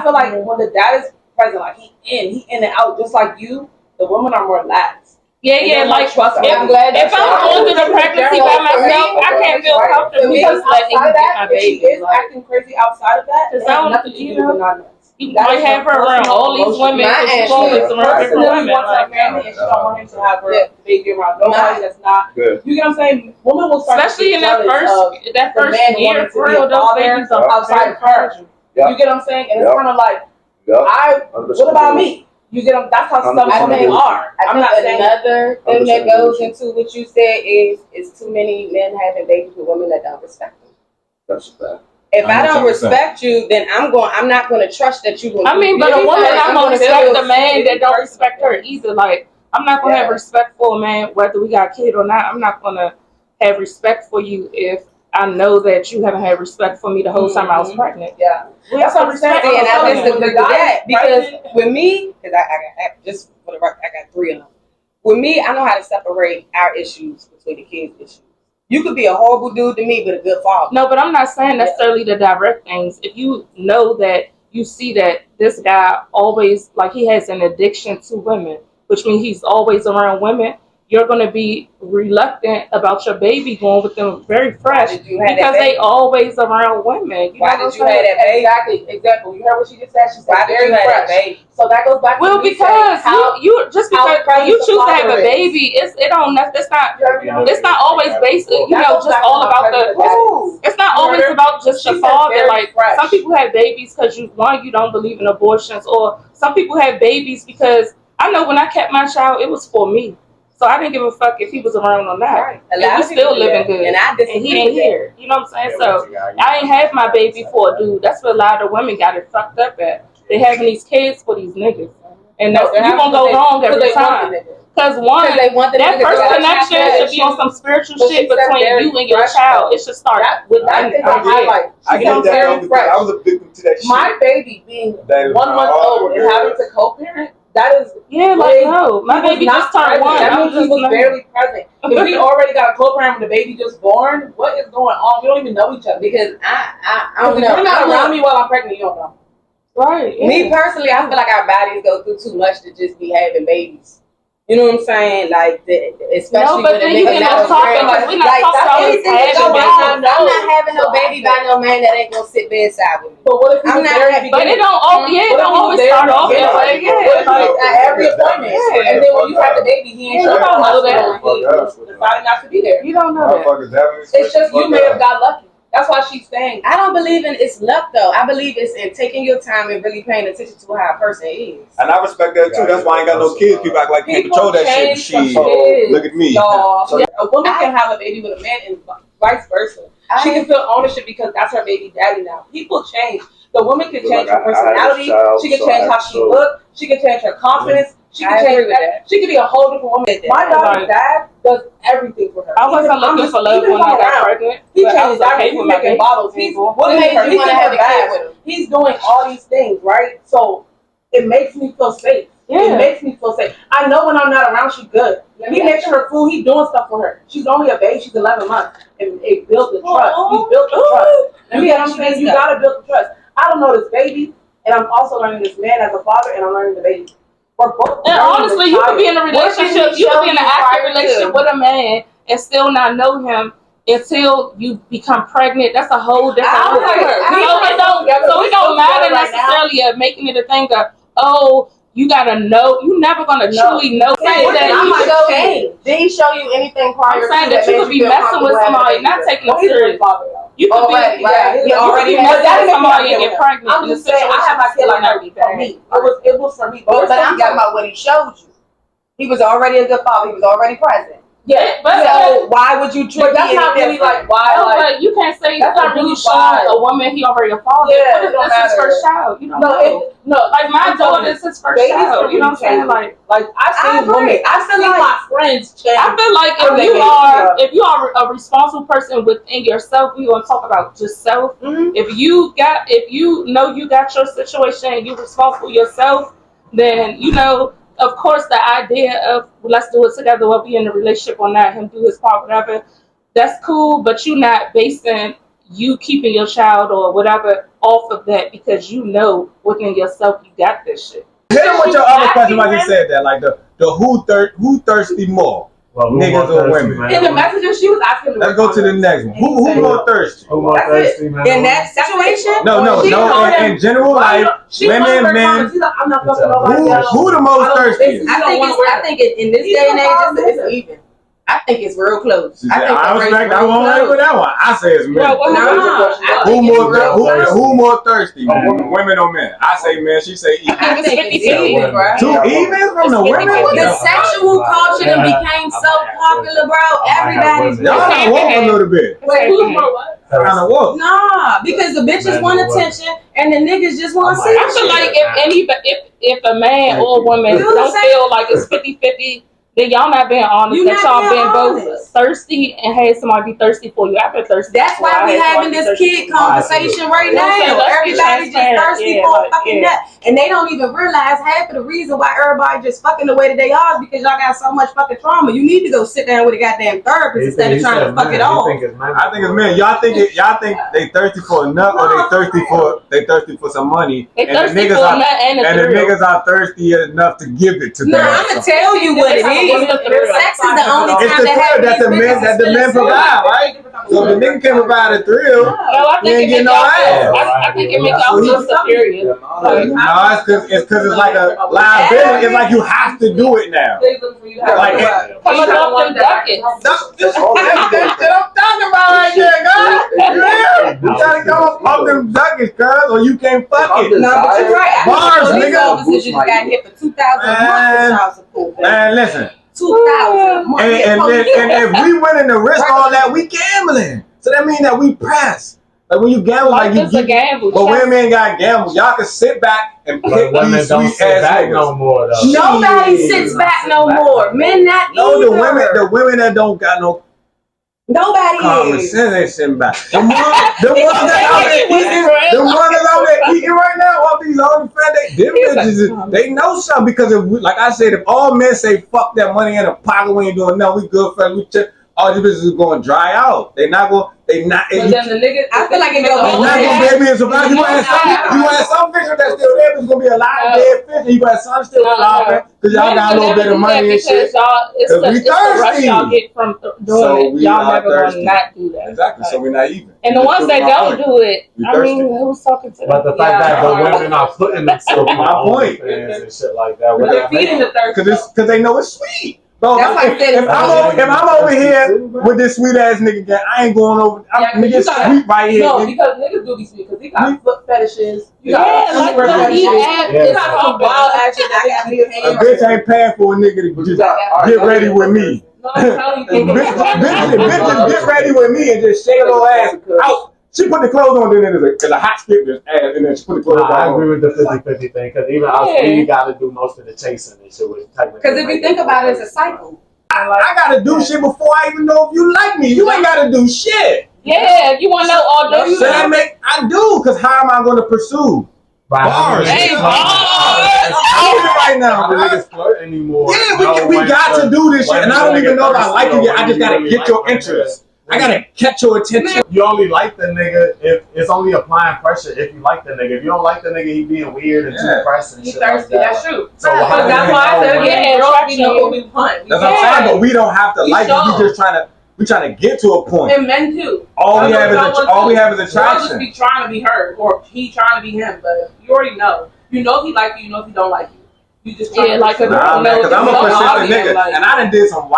feel like when the dad is present, like he in and out, just like you, the women are more lax. Yeah, like if I'm going through the pregnancy by myself, I can't feel comfortable because letting you get my baby. If she is acting crazy outside of that, it's nothing to do with not. You might have her around all these women, and she's always around different women. Like, and she don't want him to have her baby around nobody that's not. You get what I'm saying? Women will start, especially in that first year, for real. Those babies are outside of her. You get what I'm saying? And it's kind of like, what about me? You get them? That's how some women are. I'm not saying another thing that goes into what you said is too many men having babies with women that don't respect them. That's a fact. If I don't respect you, then I'm not going to trust that you're going to. I mean, but a woman not going to respect the man that don't respect her either. Like, I'm not going to have respect for a man whether we got a kid or not. I'm not going to have respect for you if I know that you haven't had respect for me the whole time I was pregnant. Yeah, that's what I'm saying. And I disagree with that because with me, because I got 3 of them. With me, I know how to separate our issues between the kids' issues. You could be a horrible dude to me, but a good father. No, but I'm not saying necessarily the direct things. If you know that you see that this guy always, like, he has an addiction to women, which means he's always around women, you're going to be reluctant about your baby going with them very fresh because they always around women. You Why know did you have that baby? Exactly. You heard what she just said? She said very fresh. So that goes back to because you just because you choose to have a baby, it's not always based, just all about it's not always about just the father. Like some people have babies because you don't believe in abortions, or some people have babies because I know when I kept my child, it was for me. So I didn't give a fuck if he was around or not. Right. And we still living good. And he ain't here. You know what I'm saying? So I ain't have my baby for a dude. That's where a lot of women got it fucked up at. They having these kids for these niggas. And that's, you gonna go wrong every time. Because that first connection should be on some spiritual shit between you and your child. It should start with that. I was a victim to that shit. My baby being 1 month old and having to co-parent, that is my baby just turned 1. That means he was barely present. If we already got a co-parent with a baby just born, what is going on? We don't even know each other. Because I don't know. If you're not around me while I'm pregnant, you don't know. Right. Yeah. Me personally, I feel like our bodies go through too much to just be having babies. You know what I'm saying? Like, especially when a nigga not talking. We're not talking about I'm not having no baby by no man that ain't gonna sit bedside with me. But what if I'm not having? But it don't always start off that way. At every appointment, and then when you have the baby, he ain't sure don't know that. He decided not to be there. You don't know that. It's just you may have got lucky. That's why she's saying. I don't believe in it's luck though. I believe it's in taking your time and really paying attention to how a person is. And I respect that too. That's why I ain't got no kids. People act like can't control that shit. Look at me. So a woman can have a baby with a man and vice versa. She can feel ownership because that's her baby daddy now. People change. The woman can change her personality. She can change how she looks. She can change her confidence. She can change that. She can be a whole different woman. My daughter's dad does everything for her. I wasn't looking for love when I got pregnant. He changed everything. He's making bottles. He's He's doing all these things, right? So it makes me feel safe. It makes me feel safe. I know when I'm not around, she's good. He makes her food. He's doing stuff for her. She's only a baby. She's 11 months. And it built the trust. He built the trust. And you know what I'm saying? You gotta build the trust. I don't know this baby, and I'm also learning this man as a father, and I'm learning the baby. We're both. And honestly, you could be in a relationship. You could be in an active relationship with a man and still not know him until you become pregnant. That's a whole different. So it don't matter necessarily of making it a thing of you gotta know. You never gonna truly know. Did he show you anything prior to that? You could be messing with somebody, not taking it serious. You could be already messing with somebody and get pregnant. I'm just saying, I have my kid like that for me. It was for me. But I'm talking about what he showed you. He was already a good father. He was already present. Yeah, but so why would you treat that's not really like why? But you can't say that's not really showing a woman he already a father. Yeah, what if that's his first child? You don't know. Like my daughter is his first child. You know what I'm saying? Like I've seen women. I've seen my friends change. I feel like if you are a responsible person within yourself, we gonna talk about just self. Mm-hmm. If you know you got your situation and you're responsible yourself, then of course, the idea of let's do it together, we'll be in a relationship or not, him do his part, whatever, that's cool, but you're not basing you keeping your child or whatever off of that because you know within yourself you got this shit. Hit him with your other question like you said that, like the who thirsty more? Niggas or women? In the messages, she was asking. Let's go to the next one. Who more thirsty? Who more thirsty, man? In that situation? No. In general life, women, men. I'm not fucking nobody. Who the most thirsty? I think in this day and age, it's even. I think it's real close. I won't agree with that one. I say it's men. Who more thirsty? Women or men? I say men. She say even. I think it's even, bro. Two even from the women. The sexual culture that became so popular, bro. Everybody's y'all gotta walk a little bit. Wait, who's more what? Kind of walk. Nah, because the bitches want attention and the niggas just want sex. I feel like if a man or a woman don't feel like it's 50-50. Then y'all not being honest. That y'all been both thirsty and had somebody be thirsty for you. I've been thirsty. That's why we having this kid conversation right now. Everybody just thirsty for a fucking nut. And they don't even realize half of the reason why everybody just fucking the way that they are is because y'all got so much fucking trauma. You need to go sit down with a goddamn therapist instead of trying to fuck it off. I think it's men. Y'all think they thirsty for a nut or they thirsty for some money. And the niggas are thirsty enough to give it to them. No, I'm gonna tell you what it is. Sex is the only It's time the thrill that the men provide, right? So if the nigga can provide a thrill, I he ain't getting no ass. I think it makes y'all feel superior. No, it's because it's like a liability. It's like you have to do it now. Like, come up and duck it. That's what I'm talking about right there, guys. Yeah. You trying to come up them duckets, cuz, or you can't fuck it. No, but you're right. Bars, nigga. You got hit for 2,000 a month. Man, listen. 2,000 a month. And if we winning the risk all that, we gambling. So that means that we press. Like when you gamble, like you a gamble. But women got gamble. Y'all can sit back and pick these sweet ass niggas. No more, though. Nobody sits back no more. Men not either. The women that don't got no nobody is. Sense ain't sitting back. The ones that out there eating right now, all these OnlyFans, them bitches, they know something because like I said, if all men say fuck that money in the pocket, we ain't doing nothing, we good friends, we check. All these bitches is going to dry out. They not going. But then the niggas, I feel like it goes. They're not going to be able to survive. You had some fish that's still there, but it's going to be a lot of dead fish. And you got some still alive because y'all got a little bit of money and shit. It's the rush y'all get from doing it. Y'all never going to not do that. Exactly. So we're not even. And the ones that don't do it, I mean, who's talking to them? But the fact that the women are putting themselves on OnlyFans and shit like that. They're feeding the thirst. Because they know it's sweet. Bro, if I'm over here with this sweet ass nigga, I ain't going over. Nigga sweet right here. No, because niggas do be sweet because he got foot fetishes. You got some wild action. A bitch ain't paying for a nigga to just get ready with me. Bitches get ready with me and just shake her ass out. She put the clothes on, then there's a hot skip this ass, and then she put the clothes on. I agree with the 50-50 thing, because even us, we got to do most of the chasing and shit. Because if you think about it, it's a cycle. I got to do shit before I even know if you like me. You ain't got to do shit. Yeah, you want to know all those. So I do, because how am I going to pursue? Bars. Hey, right now, the niggas flirt anymore. Yeah, we got to do this shit, and I don't even know if I like you yet. I just got to get your interest. I gotta catch your attention. You only like the nigga if it's only applying pressure if you like the nigga. If you don't like the nigga, he being weird and too pressing and shit like that. That's true. So that's why I said, girls, we know what we want. That's what I'm saying, but we don't have to like it. We just trying to get to a point. And men too. All we have is attraction. Girls just be trying to be her, or he trying to be him, but you already know. You know if he like you, you know if he don't like you. You just like a girl. Because I'm a persistent nigga, and I done did some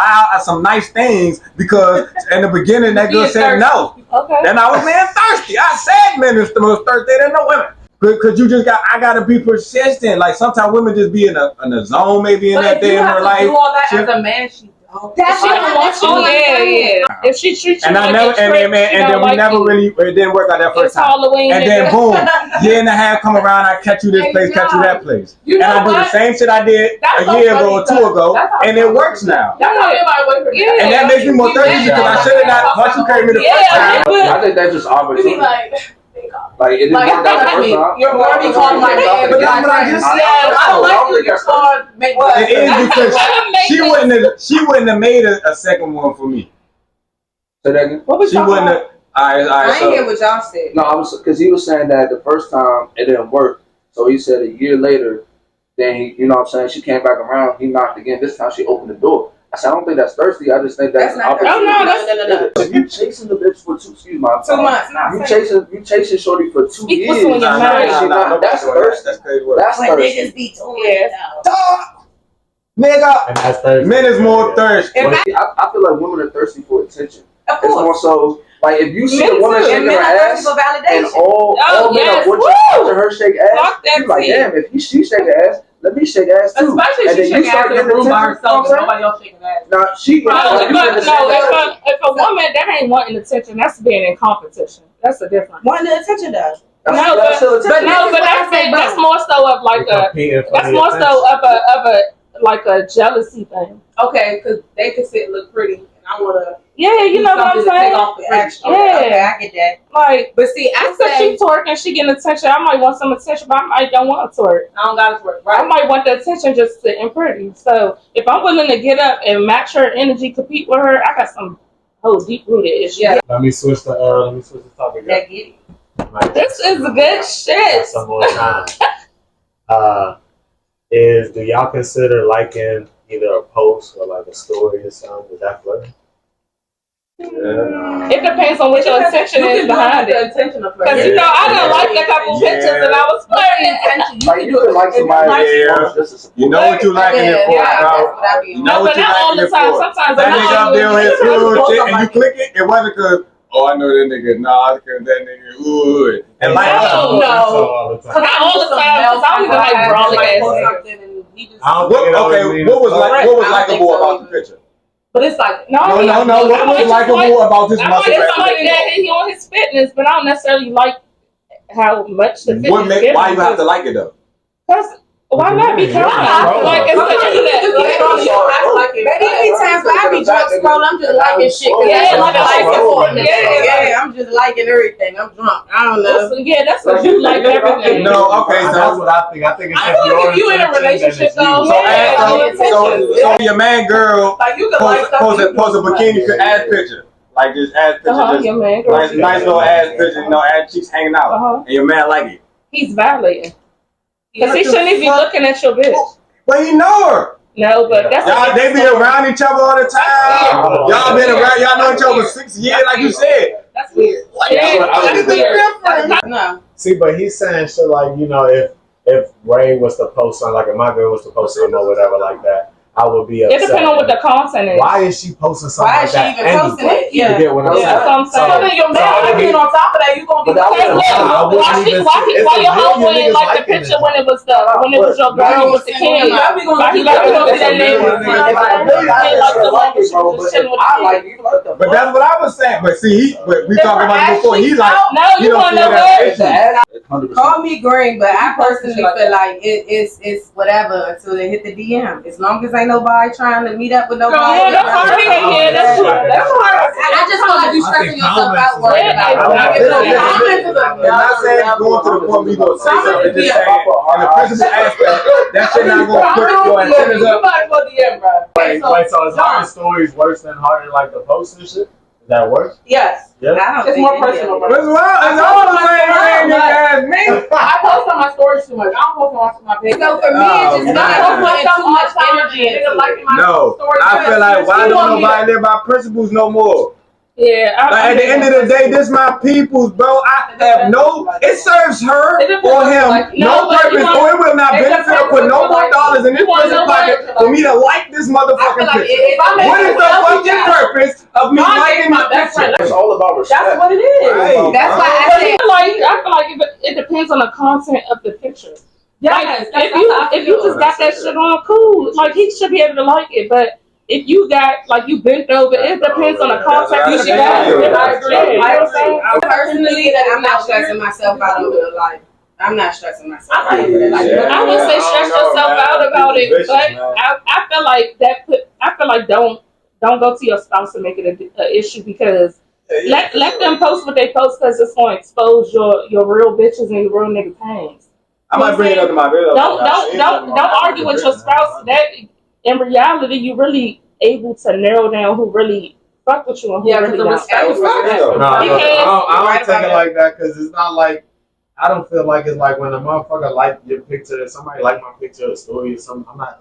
nice things because in the beginning that girl said no. Okay. Then I was being thirsty. I said men is the most thirsty than no women. Because I gotta be persistent. Like sometimes women just be in a zone, maybe in that day in her life. Do all that as a man, she don't. That's she don't want you. Yeah. If she treats you like a trick, and then we never really, it didn't work out that first time. Halloween. And then boom, year and a half come around, I catch you this place, catch you that place. And I do the same shit I did a year ago or 2 ago, and it works now. That's how everybody wait for me. And that makes me more thirsty because I should have not once you carried me the first time. I think that's just opportunity. Like it didn't work out the first time. You're already calling my name. But that's what I just said. I don't like you. You're called. It is because she wouldn't have made a second one for me. So that she wouldn't have. I ain't hear what y'all said. No, I was because he was saying that the first time it didn't work. So he said a year later, then he, you know what I'm saying, she came back around. He knocked again. This time she opened the door. I said, I don't think that's thirsty. I just think that's an opportunity. No. If you chasing the bitch for 2 months. You chasing shorty for 2 years. That's thirsty. That's crazy word. That's thirsty. Niggas be doing Nigga, and that's thirsty. Men is more thirsty. I feel like women are thirsty for attention. Of it's more so like if you see a woman shaking her ass and all men are watching her shake ass, you like, damn, if she shake ass, let me shake ass too. Especially if she shake ass in the room by herself and nobody else shaking ass. Now she if a woman that ain't wanting attention, that's being in competition. That's the difference. Wanting attention does. But that's more so of like a jealousy thing. Okay, because they can sit and look pretty, and I wanna. Yeah, you know what I'm saying. Okay, I get that. Like, but see, I say she twerking, she getting attention. I might want some attention, but I don't want to twerk. I don't got to twerk. Right? I might want the attention just sitting pretty. So if I'm willing to get up and match her energy, compete with her, I got some deep rooted issues. Yeah. Let me switch the topic. This is good shit. Some more time. Do y'all consider liking either a post or like a story or something, is that flirting? Yeah. It depends on what your intention is behind it. Because you know, I done liked a couple pictures and I was flirting. You could like somebody. You know what you liking it for, bro. You know what you liking it for. Sometimes that nigga up there with his hood shit, and you click it. It wasn't because I know that nigga. Nah, because that nigga hood. And like, no, not all the time. Because I don't even like brawling ass. Okay, what was likable about the picture? But it's like no. What was likable about this muscle? It's like that he on his fitness, but I don't necessarily like how much the fitness. Why you have to like it though? Because why not be kind? Like it's the internet. Many times I be drunk scroll, I'm just liking shit. I'm just liking everything. I'm drunk. I don't know. Yeah, that's what you like everything. No, okay, so that's what I think. I think it's if you in a relationship though. So your man girl post a bikini ass picture. Like this ass picture, nice little ass picture, you know, ass cheeks hanging out, and your man like it. He's violating. Because he shouldn't even be looking at your bitch. But he know her. No, but that's they be around each other all the time. Y'all been around, y'all know each other for 6 years, like you said. That's weird. That's weird. No. See, but he's saying shit like, you know, if Ray was to post something, like if my girl was to post something or whatever like that, I would be upset. It depends on what the content is. Why is she posting something like that? Why is she even posting it? You get what I'm saying? That's what I'm saying. So then your man being on top of that, you gonna be why your homeboy didn't like the picture when it was your girl with the kid? Why he like to go to that name? But that's what I was saying. But see, we talking about it before. He like, no, you want to know what? Call me green, but I personally feel like it's whatever until they hit the DM. As long as ain't nobody trying to meet up with nobody. That's hard. I just feel like you stressing yourself out worried about it. I'm not saying going to the point where you go say something. Just saying, in the principal aspect, that shit not going to put your antennas up. Wait, so is hard stories worse than harder like the post and shit? Is that worse? Yes. Yeah. It's more personal. What's wrong? It's all the same thing, you guys. I post on my stories too much. I don't post on my page. So for me, it's just not putting too much energy into it. No, I feel like why don't nobody live by principles no more? Yeah. Like at the end of the day, this my people's, bro. I have it serves her or him no purpose, or it will not benefit or put no more dollars in this person's pocket for me to like this motherfucking picture. What is the fucking purpose of me liking my picture? It's all about respect. That's what it is. Right. That's why I feel like it depends on the content of the picture. Yes, if you just got that shit on, cool. Like he should be able to like it, but if you got like you bent over, it depends on the context. You should personally, I'm not stressing myself out over the life. I'm not stressing myself out over the life. I wouldn't say stress yourself out about it, but I feel like don't go to your spouse and make it an issue because let them post what they post because it's going to expose your real bitches and your real nigga pains. I might bring it up to my video. Don't argue with your spouse. That in reality, you really able to narrow down who really fuck with you and who really don't. I don't take it like that because it's not like I don't feel like it's like when a motherfucker like your picture, somebody like my picture or story or something. I'm not.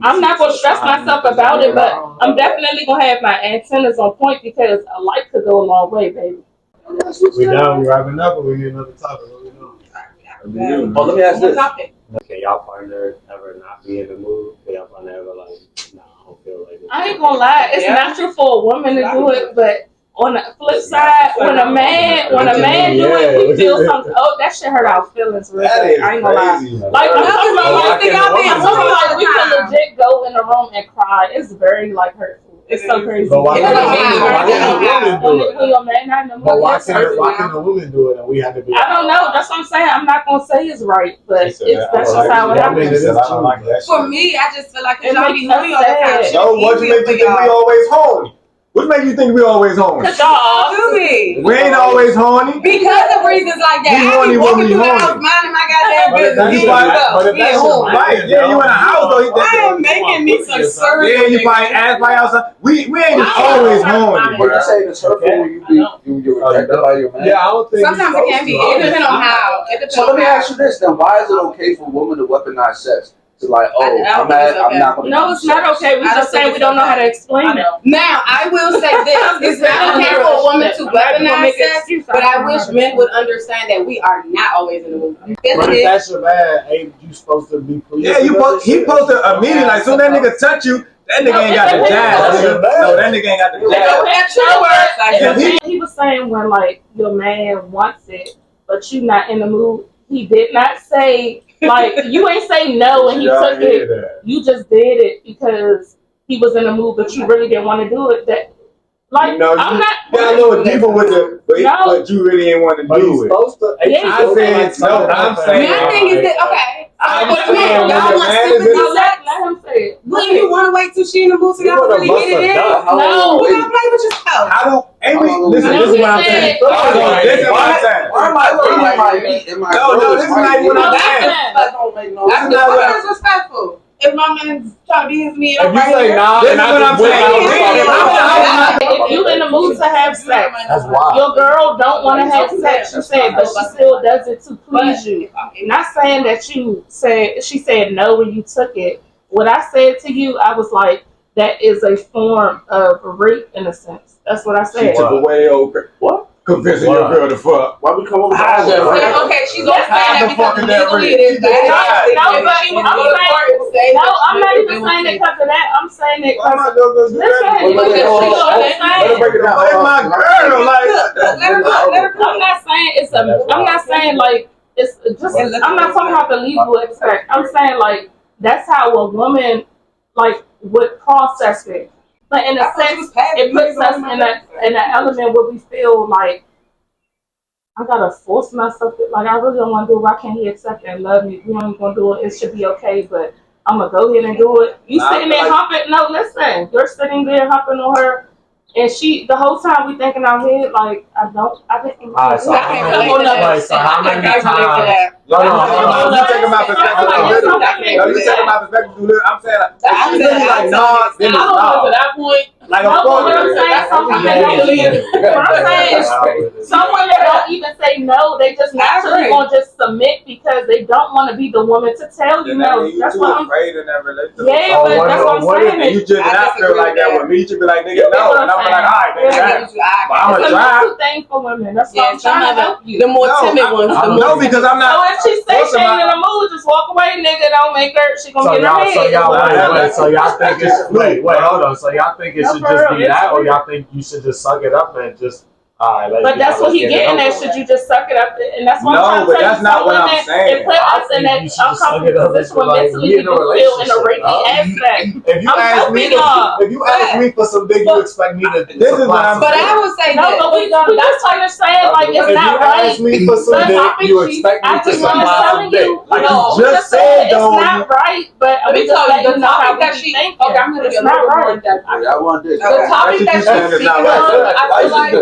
I'm not gonna stress myself about it, but I'm definitely gonna have my antennas on point because a like could go a long way, baby. We done. We wrapping up, or we need another topic? What we doing? Let me ask this. Can y'all partner ever not be in the mood? Can y'all partner ever like, nah, I don't feel like it? I ain't gonna lie, it's natural for a woman to do it, but on the flip side, when a man do it, we feel something. Oh, that shit hurt our feelings real quick. I ain't gonna lie. Like I'm talking about, we can legit go in the room and cry. It's very like hurtful. It's so crazy. But why can't the women do it and we have to be? I don't know. That's what I'm saying. I'm not gonna say it's right, but that's just how it happens. For me, I just feel like it's y'all be horny all the time. So what you make you think we always horny? What make you think we always horny? We ain't always horny. Because of reasons like that. I be walking through the house minding my goddamn business. But if that's right, yeah, you in the house though. I am making me some service. Yeah, you probably ask by outside. We ain't just always horny. But you say it's hurtful when you rejected by your man. Yeah, I don't think. Sometimes it can be. It depends on how. So let me ask you this then: why is it okay for a woman to weaponize sex? to like, I'm not going to. No, it's not okay. We just saying we don't know how to explain it. Now, I will say this: it's not okay for a woman to weaponize sex, but I wish men would understand that we are not always in the mood. But if that's your man, ain't you supposed to be pleased? Yeah, he supposed to immediately like soon that nigga touch you. That nigga ain't got the jazz. No, that nigga ain't got the jazz. He was saying when like your man wants it, but you not in the mood. He did not say like you ain't say no and he took it. You just did it because he was in the mood, but you really didn't want to do it. That like I'm not. Got a little deeper with it, but you really didn't want to do it. I'm saying my thing is that okay. Y'all want sympathy sex? Let him say it. Wouldn't you want to wait till she in the mood so y'all can really get it in? No, we gotta play with yourself. I don't. Listen, this is what I'm saying. This is what I'm saying. No, this is not what I'm saying. That's not disrespectful. If my man's trying to be his man, if you say nah, this is what I'm saying. If you in the mood to have sex, your girl don't want to have sex, you said, but she still does it to please you. Not saying that she said no when you took it. What I said to you, I was like, that is a form of rape in a sense. That's what I said. She took away what? Convincing your girl to fuck. Why we come over? Okay, she's gonna say that because legally it is bad. I'm not even saying it because of that. I'm saying it because my girl. I'm not saying like it's just. I'm not talking about the legal aspect. I'm saying like that's how a woman like would process it. But in a sense, it puts us in an element where we feel like I gotta force myself. Like I really don't want to do it. Why can't he accept it and love me? We ain't gonna do it. It should be okay, but I'm gonna go ahead and do it. You sitting there humping? No, listen. You're sitting there humping on her, and she the whole time we thinking our head like I didn't. So how many times? No, you taking my perspective. I'm saying like no, then to that point. Like of course. What I'm saying, some women don't even say no. They just naturally gonna just submit because they don't want to be the woman to tell you no. That's what I'm afraid in that relationship. Yeah, but that's what I'm saying. You just not feel like that with me. You should be like, nigga, no. And I'm like, all right, nigga, but I'm gonna try. It's a thing for women. That's what I'm trying to help you. The more timid ones. No, because I'm not. So if she says she ain't in the mood, just walk away, nigga. Don't make her. She gonna get her head. So y'all think it's wait, hold on. So y'all think it should just be that, or y'all think you should just suck it up and just but that's what he getting at. Should you just suck it up? And that's what I'm trying to tell you. That's not what I'm saying. It put us in that uncomfortable position where mentally we feel in a rapey aspect. If you ask me for some dick, you expect me to. This is what I'm saying. But I would say no, but we don't. That's what you're saying. Like it's not right. If you ask me for some dick, you expect me to supply some dick. Like you just said, though. It's not right. But Let me tell you, the topic that she. Okay, I'm gonna get a little more in depth. I want this. The topic that she's speaking on, I feel like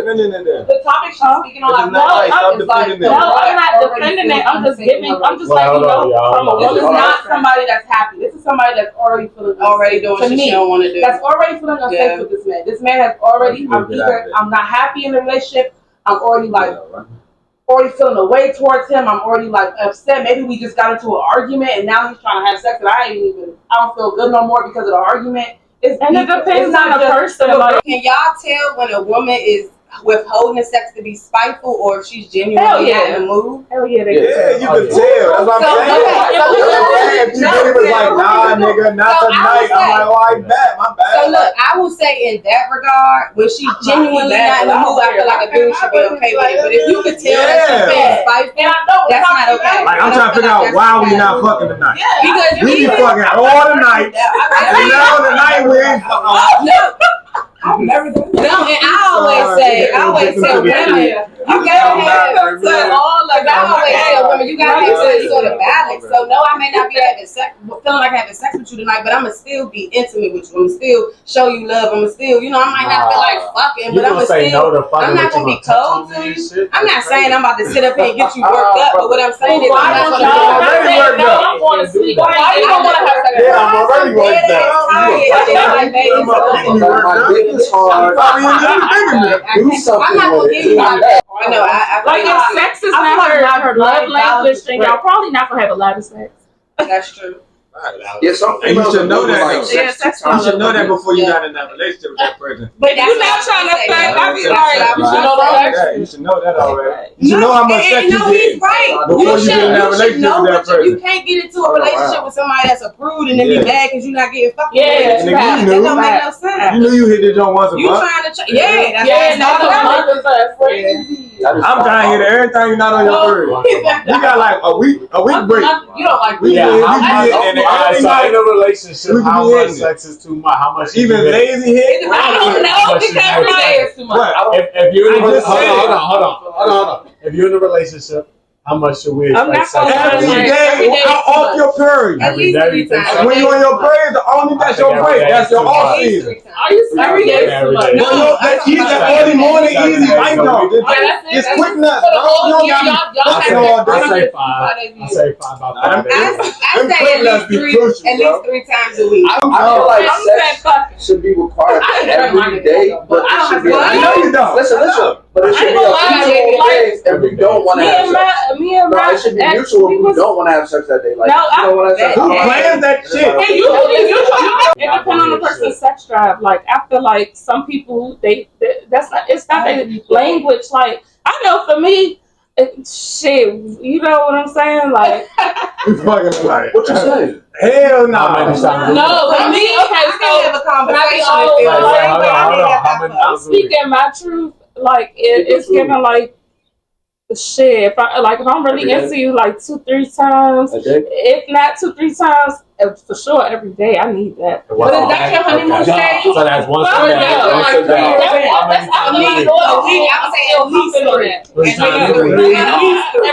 the topic she's speaking on, I'm not defending it. I'm just letting you know from a this is woman. not somebody that's happy. This is somebody that's already feeling doing shit she don't want to do. That's already feeling unsafe with this man. This man has already. I'm not happy in the relationship. I'm already already feeling a way towards him. I'm already like upset. Maybe we just got into an argument and now he's trying to have sex and I don't feel good no more because of the argument. It depends on the person. Can y'all tell when a woman is withholding the sex to be spiteful or if she's genuinely not in the mood? Hell yeah, you can tell. That's what I'm saying. If you really was like, nah, nigga, not tonight. I'm like, oh, I bet. My bad. So look, I will say in that regard, when she's genuinely not in the mood, I feel like a dude should be okay with it. But if you could tell that she's being spiteful, that's not okay. Like, I'm trying to figure out why we not fucking tonight. Because we be fucking all the night. And now tonight we ain't fucking. I've never done that. No, and I always tell women, you gotta have women, you gotta have some sort of balance. So no, I may not be feeling like having sex with you tonight, but I'ma still be intimate with you. I'ma still show you love. I'ma still, I might not feel like fucking, but I'm not gonna be cold to you. I'm not saying I'm about to sit up here and get you worked up, but what I'm saying is I'm going to sleep. Why you don't want to have sex? Yeah, I'm already worked up. It's hard. Do something. I'm not gonna give you my best. I know. Like if sex is not her love language, then y'all probably not gonna have a lot of sex. That's true. Yeah, some and you should know that. Like you should know that before you got in that relationship with that person. But you're not trying to flag. I be like, you should know that. You should know that already. You should know how much sex you get before you get in that relationship with that person. You can't get into a relationship with somebody that's approved and then be mad because you're not getting fucked. Yeah, that don't make no sense. You knew you hit the joint once a month. You trying to? I'm trying to hit everything you're not on your period. You got like a week break. You don't like we in a relationship, how much sex is too much? How much even lazy hit? I don't know because every day is too much. If you're in a hold on. If you're in a relationship, how much should we expect sex? Every day off your period. Every day. When you're on your period, that's your break. That's your off season. Are you serious? No, that early morning easy right now. Just quick nuts. I say 5. I say 5 about 5 days. I say at least 3 times a week. I feel like sex should be required every day, but it should be. No, you don't. Listen. But it should be mutual days if we don't want to have sex. It should be mutual if we don't want to have sex that day. Like, you don't want to have sex. Who plans that shit? It depends on the person's sex drive. Like, I feel like some people, it's not their language. Like, I know for me, shit, you know what I'm saying? Like, what you saying? Hell no. No, for me, okay, so have a conversation. I'm speaking my truth. Like, it's giving like shit. If I'm really into you, like 2-3 times, if not 2-3 times, for sure every day. I need that. But is that your honeymoon stage? So that's once a day. At least 3 times a week.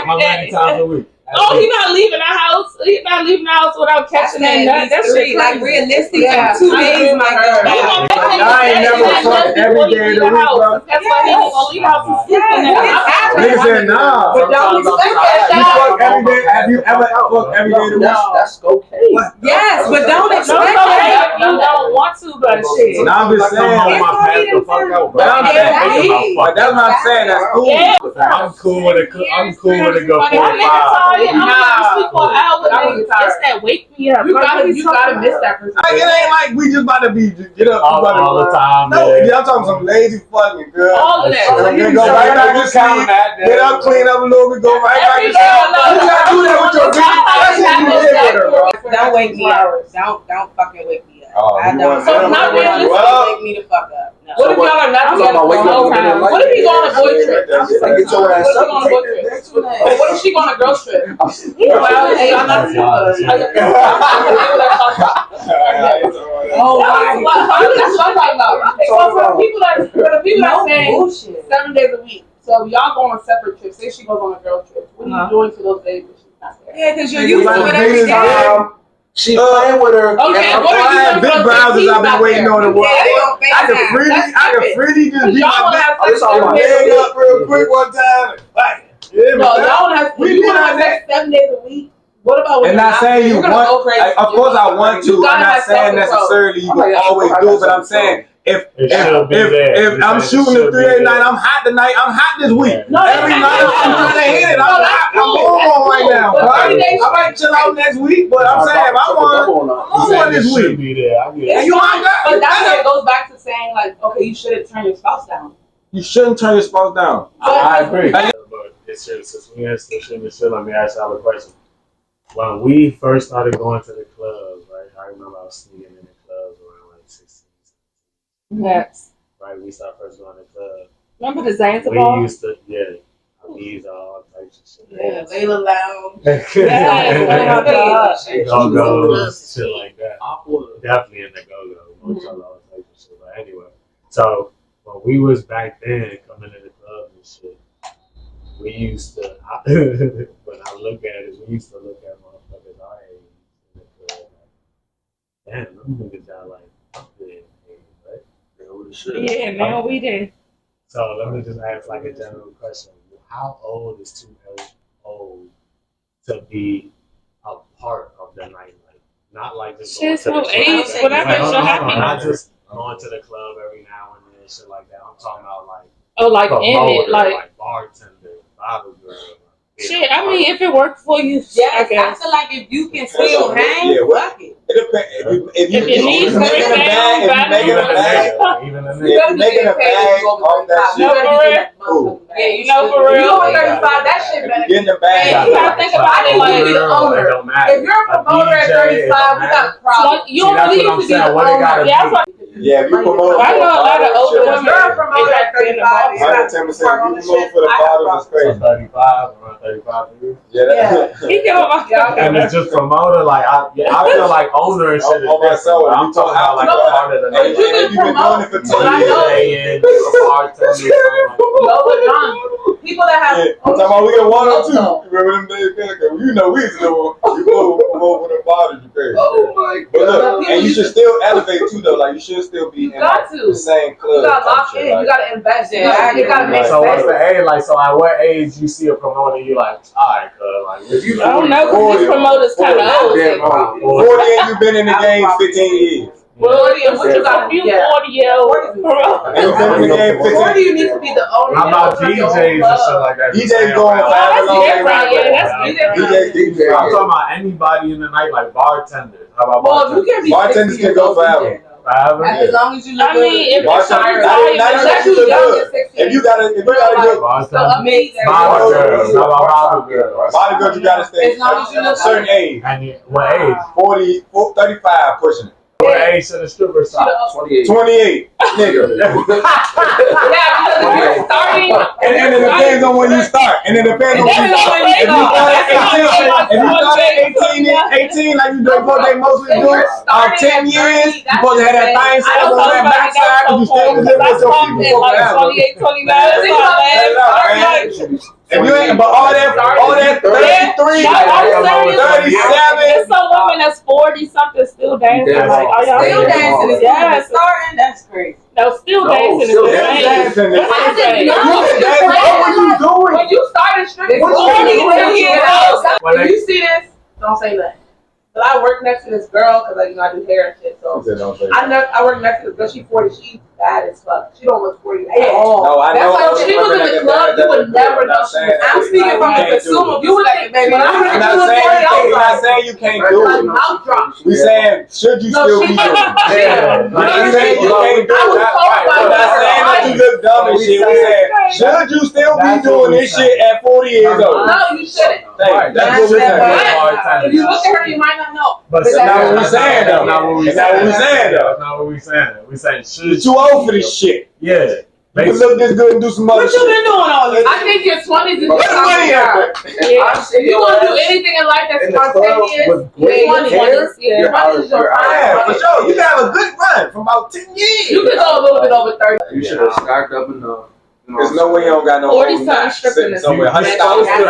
How many times a week? Oh, he's not leaving the house. He's not leaving the house without catching that nut. That's shit. Like realistic, 2 days, my girl. I ain't never fucked every day of the week, bro. That's why he's gonna leave the house and sleep in there. Nigga said nah. But don't expect that. You fuck every day. Have you ever fucked every day of the week? That's okay. Yes, but don't expect that. You don't want to, but shit. Now I'm just saying. That's what I'm saying. That's cool. I'm cool with it. I'm cool with it. Go 4 or 5. I'm not sleep for an hour. It's that wake me up. You gotta miss that person. It ain't like we just about to be get up all the time. No, I'm talking some lazy fucking girl. All of that. Go right back to sleep. Get up, clean up a little bit, go right back to sleep. You gotta do that with your bitch. That's what you did with her, bro. Don't wake me up. Don't fucking wake me up. I don't. So it's not realistic. Wake me the fuck up. No. What if y'all are not together for a long time? What if he go on a boy trip? Get your ass up. What if she go on a girl trip? Oh, that's what I'm talking about. So for the people that saying 7 days a week, so y'all go on separate trips. Say she goes on a girl trip. What are you doing for those days when she's not there? Yeah, because you're used to it every day. She playing with her. Okay, and what are you big browsers I've been waiting on the world. I can freely just be my back. I saw my leg up real quick one time. No, y'all don't have. We want to have sex 7 days a week. What about when and not saying you want? Of course, I want to. I'm not saying necessarily you can always do it, but I'm saying if I'm shooting a 3-day night, I'm hot tonight. I'm hot this week. Every night I'm trying to hit it. I'm on right now. I might chill out next week, but I'm saying if I want, I'm on this week. But that's where it goes back to saying like, okay, you shouldn't turn your spouse down. You shouldn't turn your spouse down. I agree. But since we answered the shit, let me ask y'all a question. When we first started going to the clubs, right? I remember I was sneaking in the clubs around like 16. Yes. Right, we started first going to the club. Remember the Zanzibar? We used to, these all types of shit. Yeah, Layla Lounge. Go-Go's, shit like that. Definitely in the Go-Go. All types of shit. But anyway, so when we was back then coming to the club and shit, we used to, when I look at it, we used to look at motherfuckers our age in the club. Damn, them niggas got like good age, right? Yeah, now we did. So let me just ask like a general question. How old is too old to be a part of the nightlife? Not like just going to the club. Not just going to the club every now and then, shit like that. I'm talking about like in it, like bartender, bottle girl, Shit, I mean, if it works for you, yes, I feel like if you can still hang, fuck it. It depends. If you need to making a bag, if you making a bag, off that shit. No, for real. Yeah, you know, for real. You over 35, that shit better. Getting the bag. You gotta think about it like the owner. If you're a promoter at 35, we got a problem. You don't need to be the owner. Yeah, if you promote. I know a lot of older women. You're a promoter at 35. 110%. If you promote for the bottles, it's crazy. 35, around 35 years. Yeah. And it's just promoter, like I feel like owner and shit is different. I'm talking about like a part of the night. You've been doing it for 10 years. People that have. I'm talking about we got 1 or 2. Remember them days? You know we used to know you go promote for the bottles, you crazy. Oh my god. But look, and you should still elevate too though. Like you should still be in the same club. You gotta lock in. You gotta invest. You gotta make so what's the age? Like, so at what age you see a promoter, you like, alright, like if you I don't know, because these promoters kind of old. 40 and you've been in the game 15 years. Well, what you got? You 40-year-old. 40, you need to be the owner. How about DJs and shit like that? DJs going DJs. I'm talking about anybody in the night, like bartenders. How about bartenders? Bartenders can go forever. As long as you look good. I mean, if it's if you got a good body girl, you gotta stay a certain age. And what age? 40, 35 pushing it. What age should the stripper stop? 28, nigga. Yeah, because if you're starting, and it depends on when you start. And it depends on when you start. If you start at 18 like you do what they mostly do, 10 years, you supposed to have that thing set up on that backside because you stay with them with your people for forever. 28, 29. If you ain't, but all that 33, 37. There's some women that's 40 something still dancing. Like, are y'all still dancing? Yes, starting. That's crazy. No, still dancing. Still dancing. What were you doing? When you started stripping, if you see this, don't say nothing. But I work next to this girl because I do hair and shit. So I work next to this girl. She's 40. She's bad as fuck. She don't look 40 at all. No, I know. That's why if she was in the club, you would never know. I'm speaking from the consumer. You would think, baby. I'm not saying you can't do it. We saying should you still be doing it? I'm not saying you can't do it. I'm not saying that you look dumb and shit. We saying should you still be doing this shit at 40 years old? No, you shouldn't. That's what we're saying. If you look at her, you might not know. But that's not what we're saying though. That's not what we're saying though. That's not what we're saying. We're saying should you old for this shit? Yeah. You can look this good and do some other shit. What you been doing all this? I think your 20s is Put the money up. If you want to do anything in life that's spontaneous, your 20s is your prime. Yeah, for sure. You can have a good run for about 10 years. You can go a little bit over 30. You should have stacked up enough. There's no way you don't got no 40-something stripping this somewhere. You're supposed to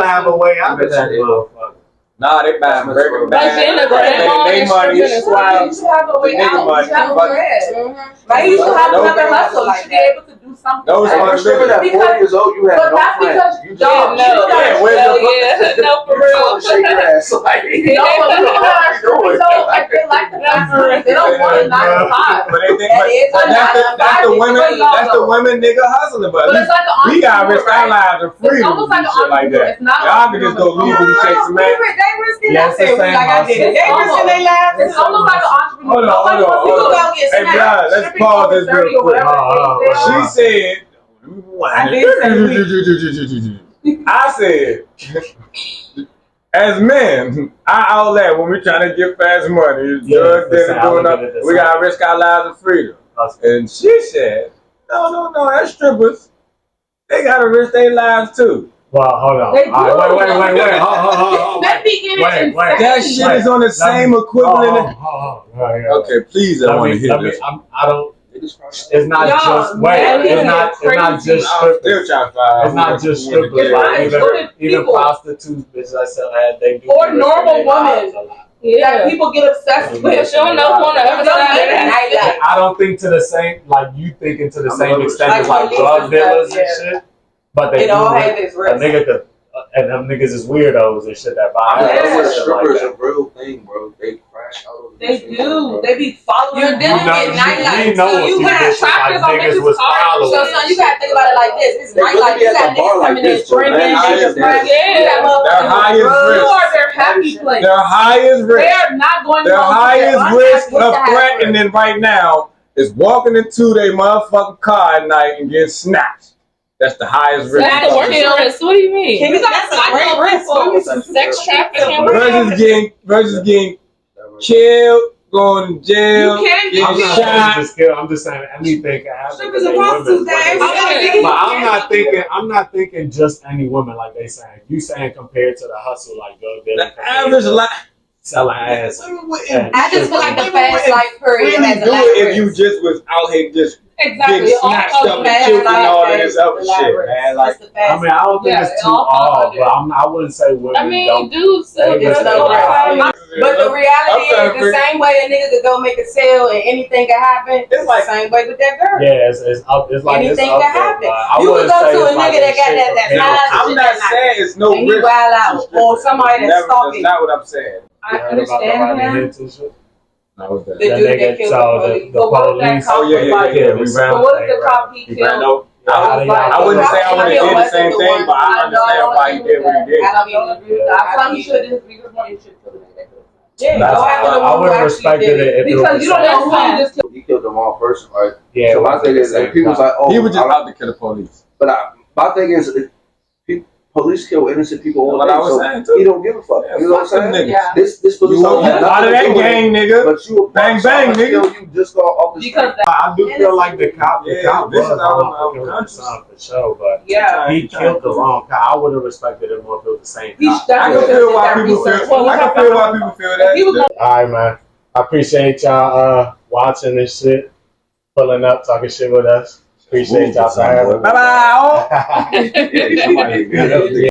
have a way out of that motherfucker. Nah, they buy burger Like being a grandma and stripping is wild. You should have a way out. You should have a bread. Like You should have another hustle. You should be able to do something. Those are stripping at 40 years old. You have no friends. You just No, for real. shake your ass like. They like the friends. They don't want a 9 to 5. But that's the women nigga hustling. But it's like we gotta risk our lives and freedom. It's almost like an shit like that. It's not Y'all can just go leave and chase some man. They risking Yes, that. the same Like I did. They risking their lives. It's almost like an entrepreneur. Hold on. People go get Hey, snapped. bro, let's pause this real quick. She said, I said, as men, our outlet when we're trying to get fast money, drugs, doing up, we gotta risk our lives and freedom. And she said, no, that's strippers. They gotta risk their lives too. Well, hold on. They do. Wait. Hold. That beginning That shit is on the same equivalent. Okay, please, I want to hear this. I don't. It's not just wait. It's not just strippers. It's not just strippers. Like even prostitutes, bitches I sell ad, they do. Or normal women. Yeah, people get obsessed with. She don't know who on the other side of that. I don't think to the same, like you thinking to the same extent as like drug dealers and shit. But they all have this risk. And them niggas is weirdos and shit that buy. Strippers a real thing, bro. They crack. crash out over They do. They be following. You're dealing with nightlife. So you got trackers on niggas was following. So you gotta think about it like this. It's They really nightlife. be You at got the bar niggas like coming in this, drinking, man. niggas fresh. Yeah. Their highest You risk. are their happy place. Their highest They risk. are not going Their home. highest risk of What's the threatening right now is walking into their motherfucking car at night and getting snatched. That's the highest risk. That's the worst risk. What do you mean? Can you that's a great risk. Sex trafficking. Versus getting killed, going to jail. You can't getting I'm not shot. saying just kill. I'm just saying anything can happen. Strippers to and they prostitutes, women, they ain't whether shit. they- But I'm not thinking just any woman like they saying. You saying compared to the hustle like drug dealing. The average life. Selling ass. I just feel like the fast life period Really has a do lot it of if you risk. just was out here just Exactly. getting snatched up and killed and all of this other shit, man. Like, It's the fast I mean, I don't think Yeah, it's it too all off, falls but I wouldn't say women I mean, don't. dudes still They get just up don't all rap. But the reality is the same way a nigga could go make a sale and anything can happen. It's like- the same way with that girl. Yeah, it's up. It's like Anything it's up can there, happen. but I You wouldn't could go say to a it's like nigga that got shit that compared nice to- I'm not saying it's no And he risk. wild to out, strippers. or somebody that's stalking. That's not what I'm saying. I You heard about the understand Rodney him. Hinton shit? Not with that. The dude that killed the But what if that police. cop Oh, yeah, was yeah, like, yeah, we but ran. what if the cop he He ran killed? over. I I wouldn't say I would have did the same thing, but I understand why he did what he did. I don't even agree with that. I thought he should have because one you should kill the nigga. Yeah, That's- go after the I one would who have actually respected did it if it Because was you don't the know same. who you just killed. He killed the wrong person, right? Yeah, So it my wasn't thing the is, same if people's cop. like, oh, He was just I- out to kill the police. but my thing is, police kill innocent people all What day, I was so saying too. he don't give a fuck. Yeah, You know what I'm fuck them saying? niggas. Yeah. This police You don't won't have get out of nothing to that do with it, gang, nigga. but you a Bang, bang, nigga. You just go off the street. Because that, I do feel like the cop Yeah, was this is wrong our for killing conscience. his son for sure, but yeah. he killed the wrong cop. I would have respected it more if it was the same He cop. I definitely can feel why did that people research. feel. I can feel why people feel If he was that. All right, man. I appreciate y'all watching this shit, pulling up, talking shit with us. Appreciate y'all for having me. Bye bye. Yeah.